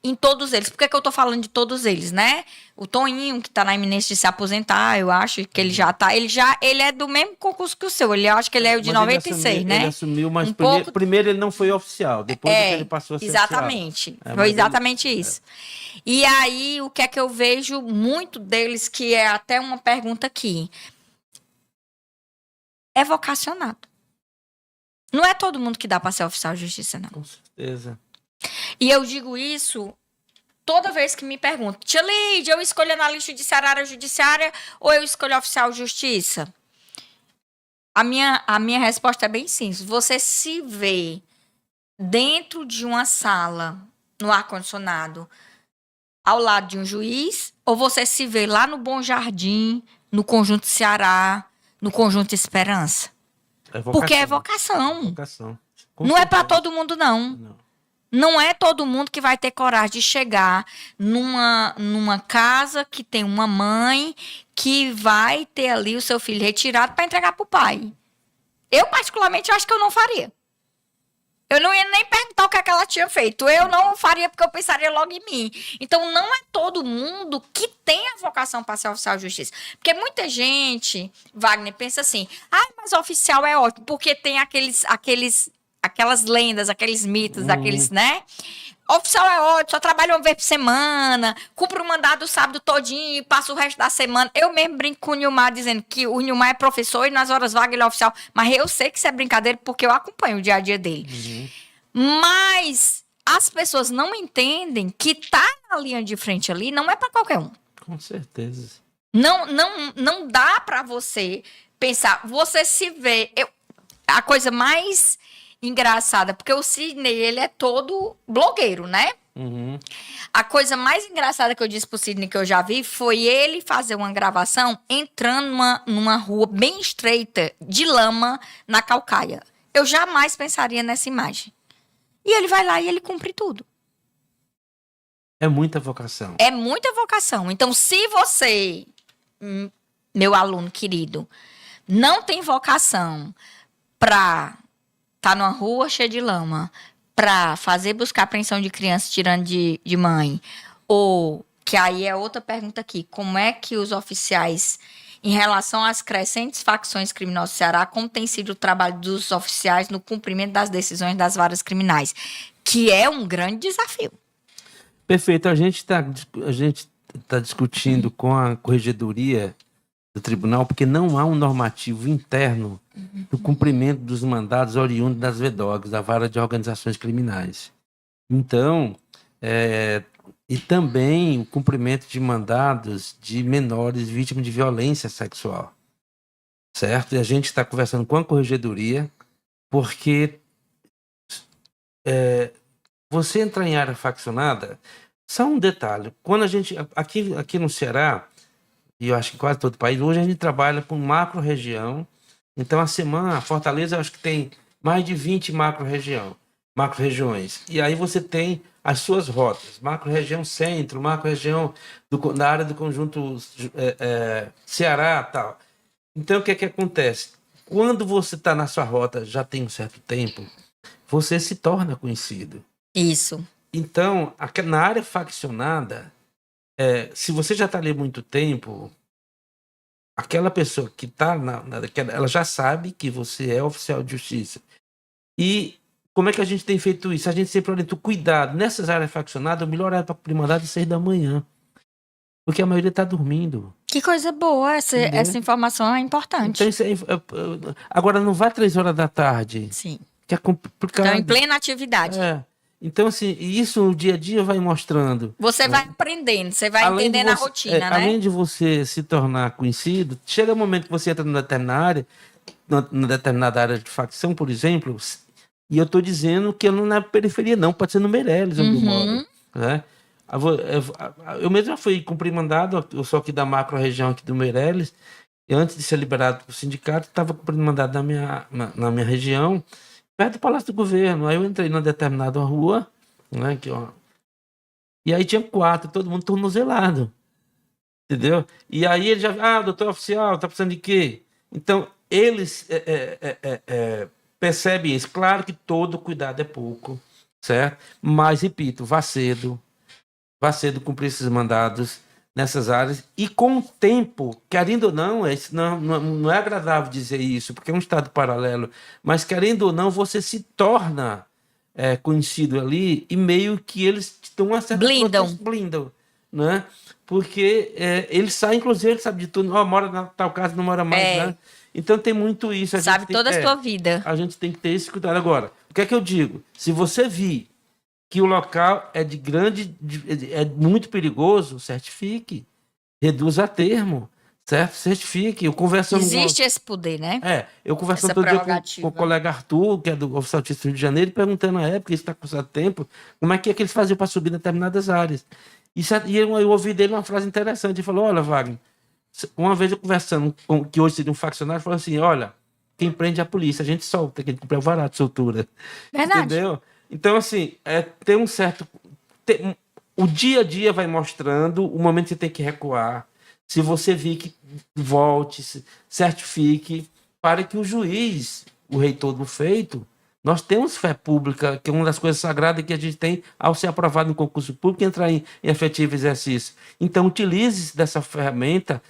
em todos eles. Por que eu tô falando de todos eles, né? O Toninho, que tá na iminência de se aposentar, eu acho que ele já tá. Ele é do mesmo concurso que o seu. Eu acho que ele é o de 96, né? Ele assumiu, mas pouco... primeiro ele não foi oficial. Depois que ele passou a ser exatamente. oficial. Foi exatamente isso. E aí, o que é que eu vejo muito deles, que é até uma pergunta aqui. É vocacionado. Não é todo mundo que dá para ser oficial de justiça, não. Com certeza. E eu digo isso toda vez que me perguntam: Tia Lídia, eu escolho analista judiciária, área judiciária, ou eu escolho oficial de justiça? A minha resposta é bem simples. Você se vê dentro de uma sala, no ar-condicionado, ao lado de um juiz, ou você se vê lá no Bom Jardim, no Conjunto Ceará, no Conjunto Esperança? Porque é vocação. Não é para todo mundo, não. Não é todo mundo que vai ter coragem de chegar numa casa que tem uma mãe que vai ter ali o seu filho retirado para entregar para o pai. Eu, particularmente, acho que eu não faria. Eu não ia nem perguntar o que ela tinha feito. Eu não faria porque eu pensaria logo em mim. Então, não é todo mundo que tem a vocação para ser oficial de justiça. Porque muita gente, Wagner, pensa assim: mas oficial é ótimo, porque tem aquelas lendas, aqueles mitos, aqueles, né? Oficial é ótimo, só trabalha uma vez por semana, cumpre o mandado sábado todinho e passa o resto da semana. Eu mesmo brinco com o Nilmar, dizendo que o Nilmar é professor e nas horas vagas ele é oficial. Mas eu sei que isso é brincadeira porque eu acompanho o dia a dia dele. Mas as pessoas não entendem que tá na linha de frente ali não é para qualquer um. Com certeza. Não dá para você pensar, você se vê... A coisa mais engraçada, porque o Sidney, ele é todo blogueiro, né? A coisa mais engraçada que eu disse pro Sidney que eu já vi foi ele fazer uma gravação entrando numa rua bem estreita de lama na Caucaia. Eu jamais pensaria nessa imagem. E ele vai lá e ele cumpre tudo. É muita vocação. É muita vocação. Então, se você, meu aluno querido, não tem vocação para estar numa rua cheia de lama, para buscar apreensão de criança tirando de mãe, ou, que aí é outra pergunta aqui, como é que os oficiais, em relação às crescentes facções criminosas do Ceará, como tem sido o trabalho dos oficiais no cumprimento das decisões das varas criminais, que é um grande desafio. Perfeito. A gente tá discutindo com a corregedoria do tribunal, porque não há um normativo interno do cumprimento dos mandados oriundos das VDOGs, da Vara de Organizações Criminais. Então, e também o cumprimento de mandados de menores vítimas de violência sexual. Certo? E a gente está conversando com a corregedoria, porque você entrar em área faccionada, só um detalhe, quando a gente, aqui no Ceará, e eu acho que quase todo o país, hoje a gente trabalha com macro-região. Então, a Fortaleza, eu acho que tem mais de 20 macro-regiões. E aí você tem as suas rotas. Macro-região centro, macro-região da área do conjunto Ceará e tal. Então, o que é que acontece? Quando você está na sua rota, já tem um certo tempo, você se torna conhecido. Isso. Então, na área faccionada, se você já está ali há muito tempo, aquela pessoa que está ela já sabe que você é oficial de justiça. E como é que a gente tem feito isso? A gente sempre orienta o cuidado. Nessas áreas faccionadas, o melhor horário para cumprir mandado é 6 da manhã. Porque a maioria está dormindo. Que coisa boa, essa informação é importante. Então, agora, não vai 3 horas da tarde. Sim. Que é complicado. Então, em plena atividade. Então, assim, isso no dia a dia vai mostrando. Você vai aprendendo, você vai entendendo a rotina, né? Além de você se tornar conhecido, chega um momento que você entra numa determinada área de facção, por exemplo, e eu estou dizendo que eu não na periferia, não, pode ser no Meireles, onde eu moro. Né? Eu mesmo já fui cumprir mandado, eu sou aqui da macro-região aqui do Meireles, e antes de ser liberado do sindicato, estava cumprindo mandado na minha região, perto do Palácio do Governo. Aí eu entrei numa determinada rua, né, e aí tinha 4, todo mundo tornozelado, entendeu? E aí ele já, doutor oficial, tá precisando de quê? Então, eles percebem isso. Claro que todo cuidado é pouco, certo? Mas, repito, vá cedo, vá cedo cumprir esses mandados nessas áreas, e com o tempo, querendo ou não, não é agradável dizer isso, porque é um estado paralelo, mas querendo ou não, você se torna conhecido ali, e meio que eles dão uma certa blindam, né? Porque eles saem, inclusive, ele sabe de tudo, mora na tal casa, não mora mais, né? Então tem muito isso. Sabe toda a sua vida. A gente tem que ter esse cuidado. Agora, o que é que eu digo? Se você vir que o local é muito perigoso, certifique, reduza a termo, certo? Certifique. Existe esse poder, né? Eu conversando todo dia com o colega Arthur, que é do Oficial de Rio de Janeiro, perguntando na época, isso está com certo tempo, como é que eles faziam para subir em determinadas áreas. E eu ouvi dele uma frase interessante, ele falou, olha, Wagner, uma vez eu conversando com que hoje seria um faccionário, falou assim, olha, quem prende é a polícia, a gente solta, tem que cumprir o varado de soltura. Verdade. Entendeu? Então, assim, tem um certo... o dia a dia vai mostrando o momento que você tem que recuar. Se você vir que volte, certifique, para que o juiz, o reitor do feito, nós temos fé pública, que é uma das coisas sagradas que a gente tem ao ser aprovado no concurso público e entrar em efetivo exercício. Então, utilize dessa ferramenta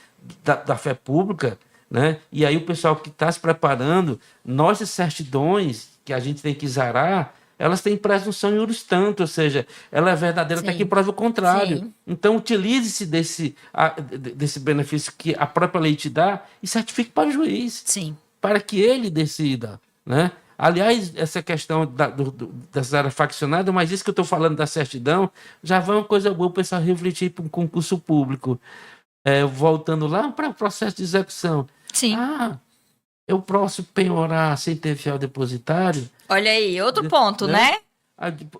da fé pública, né? E aí o pessoal que está se preparando, nossas certidões que a gente tem que zarar, elas têm presunção iuris tanto, ou seja, ela é verdadeira até que prove o contrário. Sim. Então, utilize-se desse benefício que a própria lei te dá e certifique para o juiz. Sim. Para que ele decida, né? Aliás, essa questão dessa área faccionada, mas isso que eu estou falando da certidão, já vai uma coisa boa o pessoal refletir para um concurso público. Voltando lá para o processo de execução. Sim. Eu posso penhorar sem ter fiel depositário? Olha aí, outro ponto, né?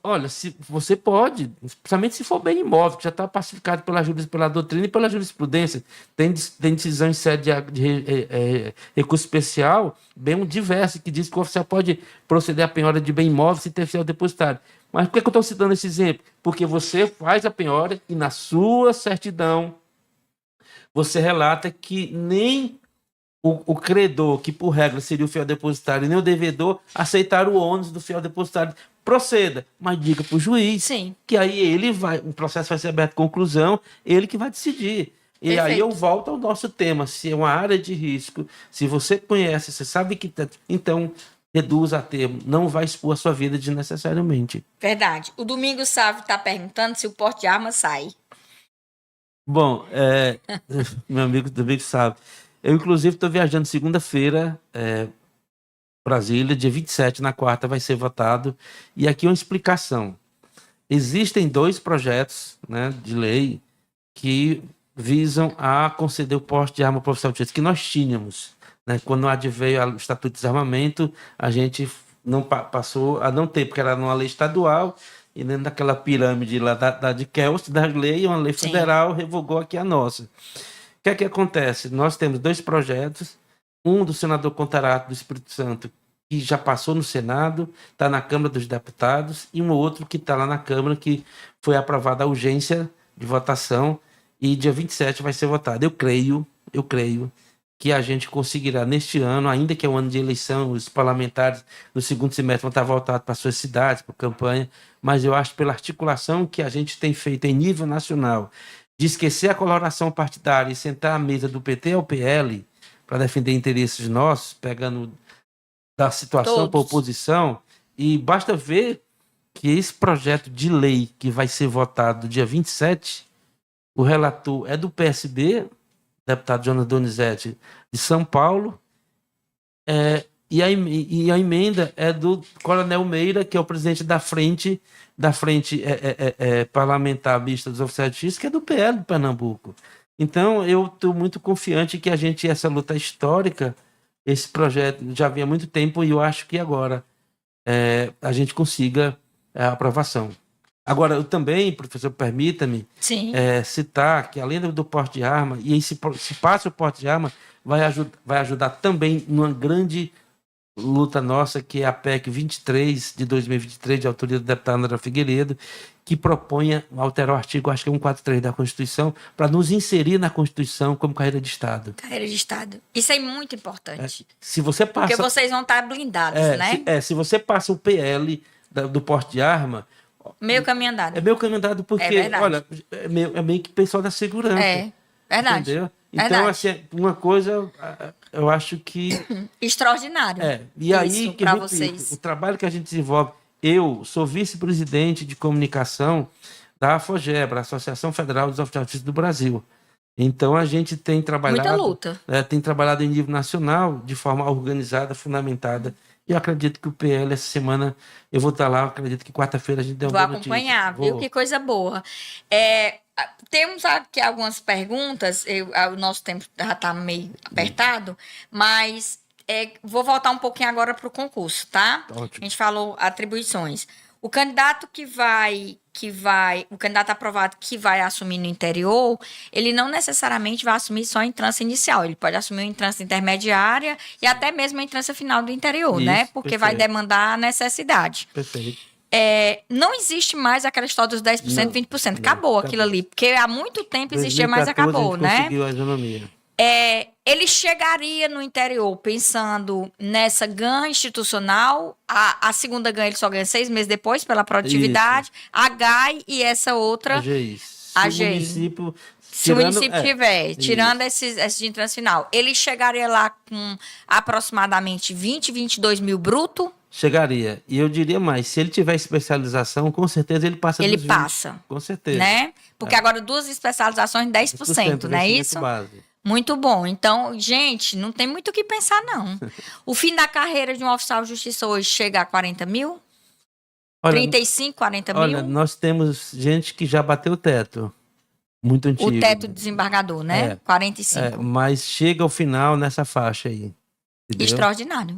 Olha, se você pode, principalmente se for bem imóvel, que já está pacificado pela doutrina e pela jurisprudência. Tem decisão em sede de recurso especial, bem diverso, que diz que o oficial pode proceder à penhora de bem imóvel sem ter fiel depositário. Mas por que eu estou citando esse exemplo? Porque você faz a penhora e na sua certidão você relata que nem o credor, que por regra seria o fiel depositário, nem o devedor aceitaram o ônus do fiel depositário. Proceda, mas diga para o juiz. Sim. Que aí o processo vai ser aberto à conclusão, ele que vai decidir. E Perfeito. Aí eu volto ao nosso tema, se é uma área de risco, se você conhece, você sabe que... Então, reduz a termo, não vai expor a sua vida desnecessariamente. Verdade. O Domingos Sávio está perguntando se o porte de arma sai. Bom, meu amigo Domingos Sávio, eu, inclusive, estou viajando segunda-feira, Brasília, dia 27, na quarta, vai ser votado. E aqui uma explicação. Existem 2 projetos, né, de lei que visam a conceder o porte de arma para oficial de justiça, que nós tínhamos. Né? Quando adveio o Estatuto de Desarmamento, a gente não passou a não ter, porque era numa lei estadual, e dentro daquela pirâmide lá de Kelsen, da lei, uma lei federal, revogou aqui a nossa. O que acontece? Nós temos 2 projetos, um do senador Contarato do Espírito Santo, que já passou no Senado, está na Câmara dos Deputados, e um outro que está lá na Câmara, que foi aprovada a urgência de votação, e dia 27 vai ser votado. Eu creio que a gente conseguirá neste ano, ainda que é um ano de eleição, os parlamentares no segundo semestre vão estar voltados para suas cidades, para a campanha, mas eu acho pela articulação que a gente tem feito em nível nacional, de esquecer a coloração partidária e sentar à mesa do PT ao PL para defender interesses nossos, pegando da situação para a oposição, e basta ver que esse projeto de lei que vai ser votado no dia 27, o relator é do PSB, deputado Jonas Donizete, de São Paulo, e a emenda é do Coronel Meira, que é o presidente da frente parlamentar mista dos oficiais de justiça, que é do PL de Pernambuco. Então, eu estou muito confiante que essa luta histórica, esse projeto já havia muito tempo, e eu acho que agora a gente consiga a aprovação. Agora, eu também, professor, permita-me citar que, além do porte de arma, e aí se passa o porte de arma, vai ajudar também numa grande luta nossa, que é a PEC 23 de 2023, de autoria do deputado André Figueiredo, que propõe alterar o artigo, acho que é 143 da Constituição, para nos inserir na Constituição como carreira de Estado. Carreira de Estado. Isso é muito importante. Se você passa... Porque vocês vão estar blindados, né? Se você passa o PL do porte de arma, Meio caminho andado. É meio caminho andado porque, olha, é meio que pessoal da segurança. É, verdade. Entendeu? Então, assim, uma coisa, eu acho que... Extraordinário. E aí, para vocês. O trabalho que a gente desenvolve... Eu sou vice-presidente de comunicação da AFOGEBRA, Associação Federal dos Oficiais de Justiça do Brasil. Então, a gente tem trabalhado... Muita luta. Tem trabalhado em nível nacional, de forma organizada, fundamentada. E eu acredito que o PL, essa semana, eu vou estar lá. Eu acredito que quarta-feira a gente deu uma boa notícia. Vou acompanhar, viu? Que coisa boa. Temos aqui algumas perguntas. O nosso tempo já está meio apertado, mas vou voltar um pouquinho agora para o concurso, tá? Ótimo. A gente falou atribuições. O candidato o candidato aprovado que vai assumir no interior, ele não necessariamente vai assumir só a entrância inicial, ele pode assumir uma entrância intermediária e até mesmo a entrância final do interior, né? Porque vai demandar a necessidade. Perfeito. Não existe mais aquela história dos 10%, 20%. Acabou aquilo ali, porque há muito tempo existia, mas acabou, né? Conseguiu a isonomia. Ele chegaria no interior pensando nessa ganho institucional, a segunda ganho ele só ganha 6 meses depois pela produtividade, isso. A GAI e essa outra... A GEI. Se o município tiver, tirando esse de entrância final, ele chegaria lá com aproximadamente 22 mil bruto? Chegaria. E eu diria mais, se ele tiver especialização, com certeza ele passa Ele dos 20. Passa. Com certeza. Né? Porque agora 2 especializações, 10%, não é isso? Base. Muito bom. Então, gente, não tem muito o que pensar, não. O fim da carreira de um oficial de justiça hoje chega a 40 mil? 35, 40 mil? Olha, nós temos gente que já bateu o teto. Muito antigo. O teto do desembargador, né? 45. Mas chega ao final nessa faixa aí. Entendeu? Extraordinário.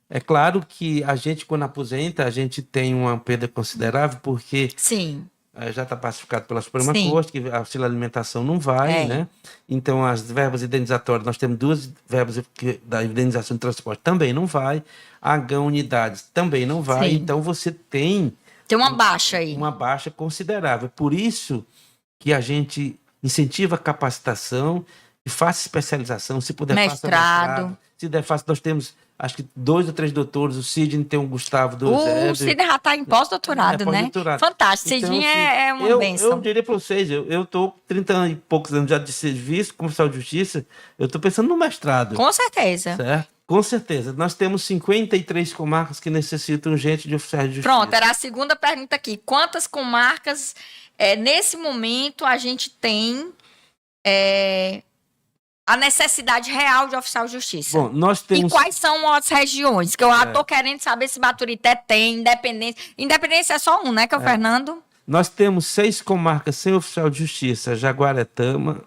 É claro que a gente, quando aposenta, a gente tem uma perda considerável, porque... Sim. Já está pacificado pela Suprema Corte, que a auxílio alimentação não vai, né? Então, as verbas indenizatórias, nós temos 2 verbas da indenização de transporte, também não vai. A GAN unidades também não vai. Sim. Então, você tem uma baixa aí. Uma baixa considerável. Por isso que a gente incentiva a capacitação e faça especialização, se puder faça mestrado. Se der, faça. Nós temos... Acho que 2 ou 3 doutores, o Sidney tem um Gustavo do Eusébio. O Sidney já está em pós-doutorado, né? Fantástico, então, Sidney é uma bênção. Eu diria para vocês, eu estou 30 e poucos anos já de serviço como oficial de justiça, eu estou pensando no mestrado. Com certeza. Certo? Com certeza. Nós temos 53 comarcas que necessitam gente de oficiais de justiça. Pronto, era a segunda pergunta aqui. Quantas comarcas, nesse momento, a gente tem... a necessidade real de oficial de justiça. Bom, nós temos... E quais são as regiões? Que eu já estou querendo saber se Baturité tem, Independência. Independência é só um, né, que é o Fernando? Nós temos 6 comarcas sem oficial de justiça: Jaguaretama,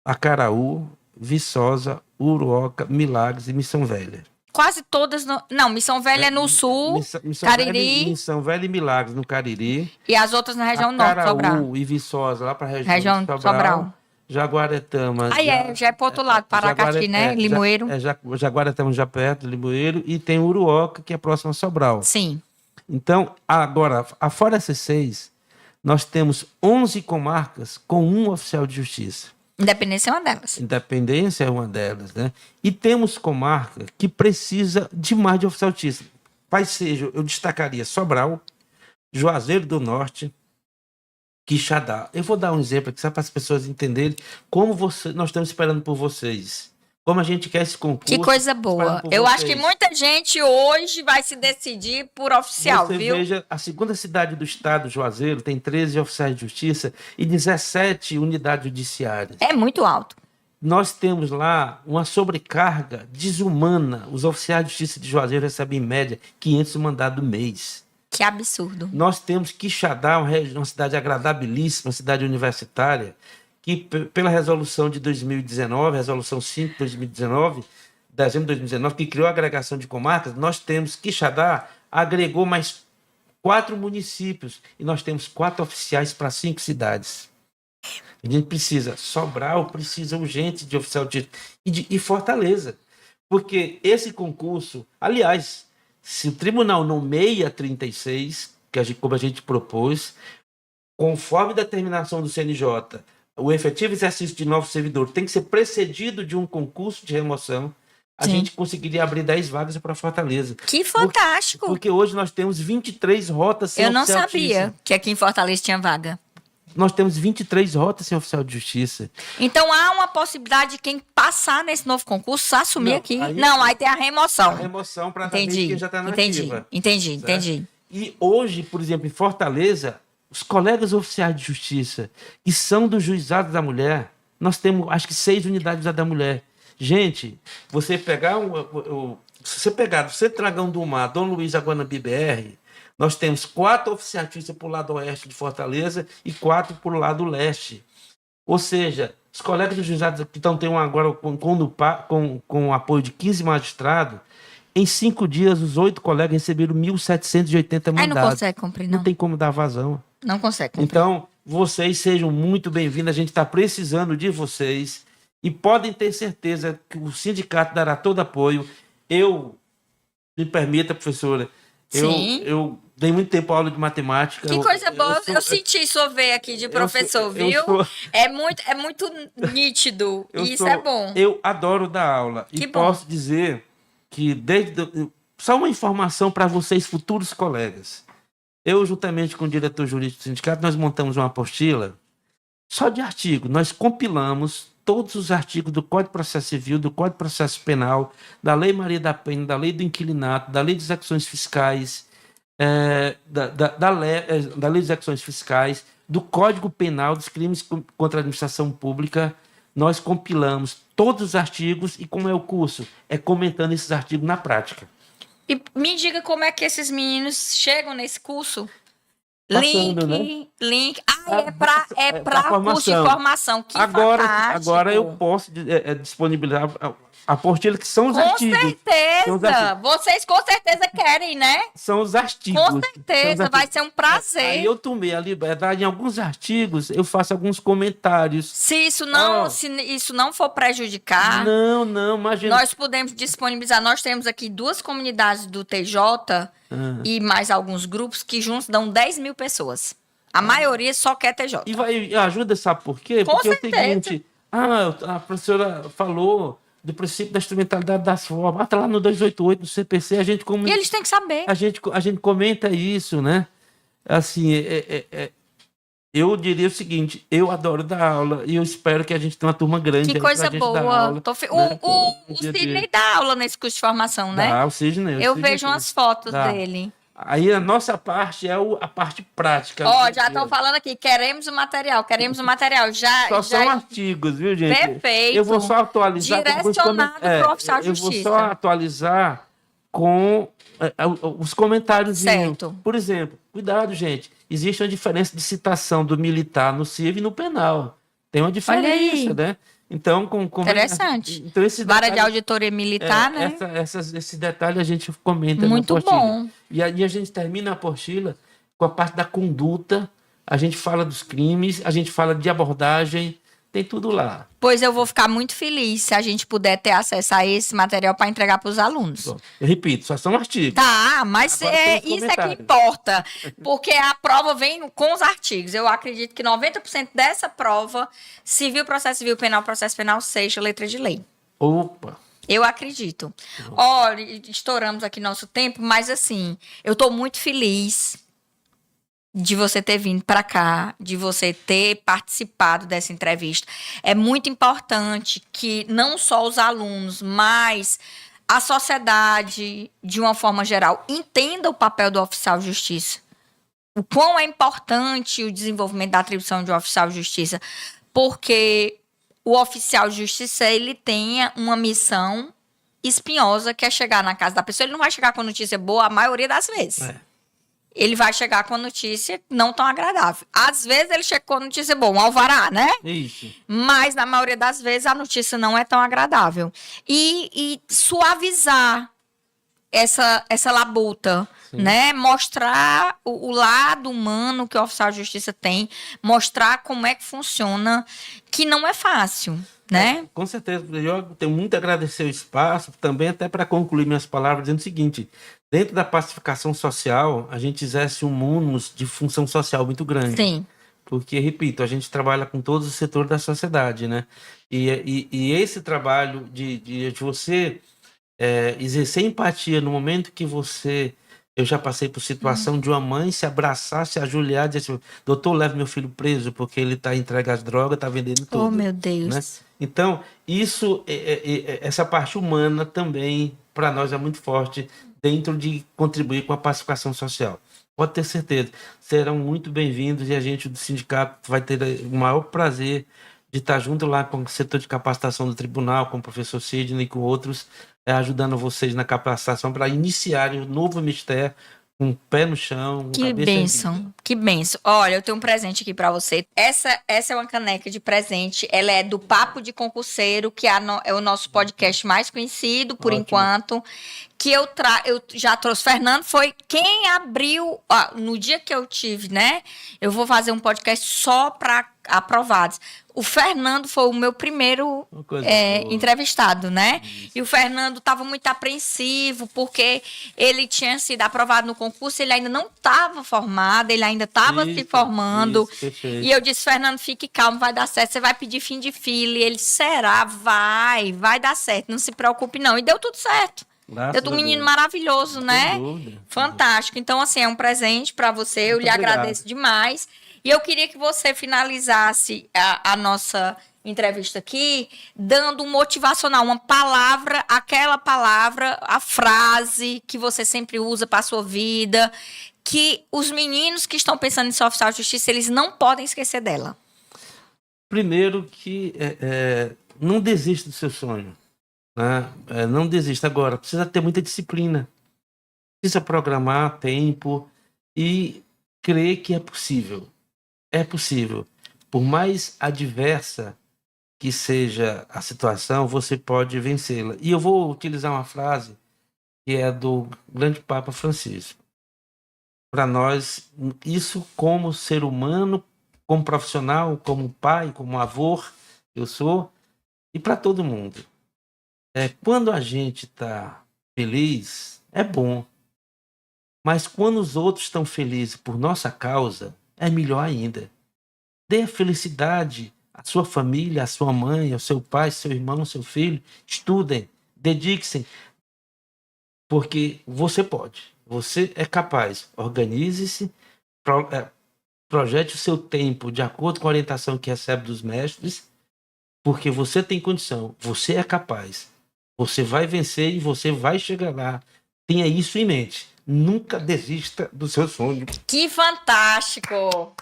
Acaraú, Viçosa, Uruoca, Milagres e Missão Velha. Quase todas... Não, Missão Velha é no sul, Cariri... Missão Velha e Milagres no Cariri. E as outras na região norte, Sobral. Acaraú e Viçosa lá para a região Sobral. Jaguaretama. Já é para outro lado, Paracati, né? Limoeiro. Jaguaretama já perto, Limoeiro. E tem Uruoca, que é próximo a Sobral. Sim. Então, agora, fora essas 6, nós temos 11 comarcas com 1 oficial de justiça. Independência é uma delas. Independência é uma delas, né? E temos comarca que precisa de mais de oficial de justiça. Quais sejam, eu destacaria Sobral, Juazeiro do Norte, Quixadá. Eu vou dar um exemplo aqui, só para as pessoas entenderem como nós estamos esperando por vocês. Como a gente quer esse concurso. Que coisa boa. Eu acho que muita gente hoje vai se decidir por oficial, viu? Veja, a segunda cidade do estado, Juazeiro, tem 13 oficiais de justiça e 17 unidades judiciárias. É muito alto. Nós temos lá uma sobrecarga desumana. Os oficiais de justiça de Juazeiro recebem, em média, 500 mandados mês. Que absurdo. Nós temos Quixadá, uma cidade agradabilíssima, uma cidade universitária, que pela resolução de 2019, resolução 5 de 2019, dezembro de 2019, que criou a agregação de comarcas, nós temos Quixadá, agregou mais 4 municípios, e nós temos 4 oficiais para 5 cidades. A gente precisa, Sobral precisa urgente de oficial de e Fortaleza, porque esse concurso, aliás, se o tribunal nomeia 36, como a gente propôs, conforme determinação do CNJ, o efetivo exercício de novo servidor tem que ser precedido de um concurso de remoção. a gente conseguiria abrir 10 vagas para Fortaleza. Que fantástico! Porque hoje nós temos 23 rotas sem oficial de justiça. Eu não sabia que aqui em Fortaleza tinha vaga. Nós temos 23 rotas sem oficial de justiça. Então há uma possibilidade de quem passar nesse novo concurso assumir aqui. Aí tem a remoção. A remoção para quem já está na ativa. Entendi. E hoje, por exemplo, em Fortaleza, os colegas oficiais de justiça que são do juizado da mulher, nós temos, acho que 6 unidades da mulher. Gente, você pegar você Dragão do Mar, Dom Luiz Aguanabi BR, nós temos 4 oficiais de justiça para o lado oeste de Fortaleza e 4 para o lado leste. Ou seja, os colegas dos juizados que estão tendo agora com o apoio de 15 magistrados, em 5 dias, os 8 colegas receberam 1.780 mandados. Não consegue cumprir, não. Não tem como dar vazão. Não consegue cumprir. Então, vocês sejam muito bem-vindos. A gente está precisando de vocês. E podem ter certeza que o sindicato dará todo apoio. Me permita, professora, eu dei muito tempo aula de matemática. Que coisa boa. Eu senti sua veia aqui de professor, viu? É muito nítido. E isso é bom. Eu adoro dar aula. Que e bom. Posso dizer que só uma informação para vocês, futuros colegas. Eu, juntamente com o diretor jurídico do sindicato, nós montamos uma apostila só de artigo. Nós compilamos todos os artigos do Código de Processo Civil, do Código de Processo Penal, da Lei Maria da Penha, da Lei do Inquilinato, da Lei de Execuções Fiscais, da Lei de Execuções Fiscais, do Código Penal dos Crimes contra a Administração Pública. Nós compilamos todos os artigos e como é o curso? É comentando esses artigos na prática. E me diga como é que esses meninos chegam nesse curso? Passando, link. É para curso de formação. Que agora eu posso disponibilizar a apostila, que são os artigos. Com certeza. Vocês com certeza querem, né? São os artigos. Com certeza, vai ser um prazer. Aí eu tomei a liberdade, em alguns artigos, eu faço alguns comentários. Se isso não for prejudicar... Não, imagina. Nós podemos disponibilizar. Nós temos aqui 2 comunidades do TJ e mais alguns grupos que juntos dão 10 mil pessoas. A maioria só quer TJ. E ajuda, sabe por quê? Porque certeza. É o seguinte, a professora falou do princípio da instrumentalidade das formas. Está lá no 288 do CPC, a gente E eles têm que saber. A gente comenta isso, né? Assim, eu diria o seguinte, eu adoro dar aula e eu espero que a gente tenha uma turma grande. Que coisa boa. O Sidney dá aula nesse curso de formação, né? O Sidney. Eu vejo umas fotos dele. Aí a nossa parte é a parte prática. Já estão falando aqui, queremos o material. Só são artigos, viu, gente? Perfeito. Eu vou só atualizar. Direcionado para o oficial de justiça. Eu vou só atualizar com os comentários. Certo. Por exemplo, cuidado, gente. Existe uma diferença de citação do militar no civil e no penal. Tem uma diferença, né? Então, interessante. Então, Vara de auditoria militar, né? Esse detalhe a gente comenta muito na apostila. Bom. E aí a gente termina a apostila com a parte da conduta, a gente fala dos crimes, a gente fala de abordagem, tem tudo lá. Pois eu vou ficar muito feliz se a gente puder ter acesso a esse material para entregar para os alunos. Eu repito, só são artigos. Tá, mas isso é que importa, porque a prova vem com os artigos. Eu acredito que 90% dessa prova, civil, processo civil, penal, processo penal, seja letra de lei. Opa! Eu acredito. Olha, estouramos aqui nosso tempo, mas assim, eu estou muito feliz de você ter vindo para cá, de você ter participado dessa entrevista. É muito importante que não só os alunos, mas a sociedade, de uma forma geral, entenda o papel do oficial de justiça. O quão é importante o desenvolvimento da atribuição de um oficial de justiça, porque o oficial de justiça, ele tem uma missão espinhosa, que é chegar na casa da pessoa. Ele não vai chegar com notícia boa a maioria das vezes. Ele vai chegar com a notícia não tão agradável. Às vezes ele chega com a notícia boa, um alvará, né? Isso. Mas na maioria das vezes a notícia não é tão agradável. E suavizar essa labuta, né? Mostrar o lado humano que o oficial de justiça tem, mostrar como é que funciona, que não é fácil, né? Com certeza. Eu tenho muito a agradecer o espaço, também até para concluir minhas palavras, dizendo o seguinte: dentro da pacificação social, a gente exerce um munus de função social muito grande. Sim. Porque, repito, a gente trabalha com todos os setores da sociedade, né? E esse trabalho de você exercer empatia no momento que você... Eu já passei por situação de uma mãe se abraçar, se ajoelhar e dizer assim, doutor, leve meu filho preso porque ele está entregue às drogas, está vendendo tudo. Oh, meu Né? Deus. Então, isso, essa parte humana também, para nós, é muito forte dentro de contribuir com a pacificação social. Pode ter certeza, serão muito bem-vindos e a gente do sindicato vai ter o maior prazer de estar junto lá com o setor de capacitação do tribunal, com o professor Sidney e com outros, ajudando vocês na capacitação para iniciarem um novo mistério com o pé no chão, com Que cabeça bênção, que bênção. Olha, eu tenho um presente aqui para você. Essa é uma caneca de presente. Ela é do Papo de Concurseiro, que é o nosso podcast mais conhecido, por Ótimo. enquanto. Que eu já trouxe. Fernando foi quem abriu. No dia que eu tive, né? Eu vou fazer um podcast só para aprovados. O Fernando foi o meu primeiro entrevistado, né? Isso. E o Fernando estava muito apreensivo, porque ele tinha sido aprovado no concurso, ele ainda não estava formado, ele ainda estava se formando. E eu disse, Fernando, fique calmo, vai dar certo, você vai pedir fim de fila. E ele, será? Vai dar certo, não se preocupe não. E deu tudo certo. Deu um menino maravilhoso, né? Fantástico. Então, assim, é um presente para você, eu lhe agradeço demais. E eu queria que você finalizasse a nossa entrevista aqui dando um motivacional, uma palavra, aquela palavra, a frase que você sempre usa para a sua vida, que os meninos que estão pensando em ser oficial de justiça, eles não podem esquecer dela. Primeiro que não desista do seu sonho. Né? Não desista agora. Precisa ter muita disciplina. Precisa programar tempo e crer que é possível. É possível. Por mais adversa que seja a situação, você pode vencê-la. E eu vou utilizar uma frase que é do grande Papa Francisco. Para nós, isso como ser humano, como profissional, como pai, como avô, eu sou, e para todo mundo. Quando a gente está feliz, é bom. Mas quando os outros estão felizes por nossa causa, é melhor ainda. Dê a felicidade à sua família, à sua mãe, ao seu pai, seu irmão, seu filho. Estudem, dediquem-se, porque você pode. Você é capaz. Organize-se, projete o seu tempo de acordo com a orientação que recebe dos mestres, porque você tem condição, você é capaz. Você vai vencer e você vai chegar lá. Tenha isso em mente. Nunca desista do seu sonho. Que fantástico!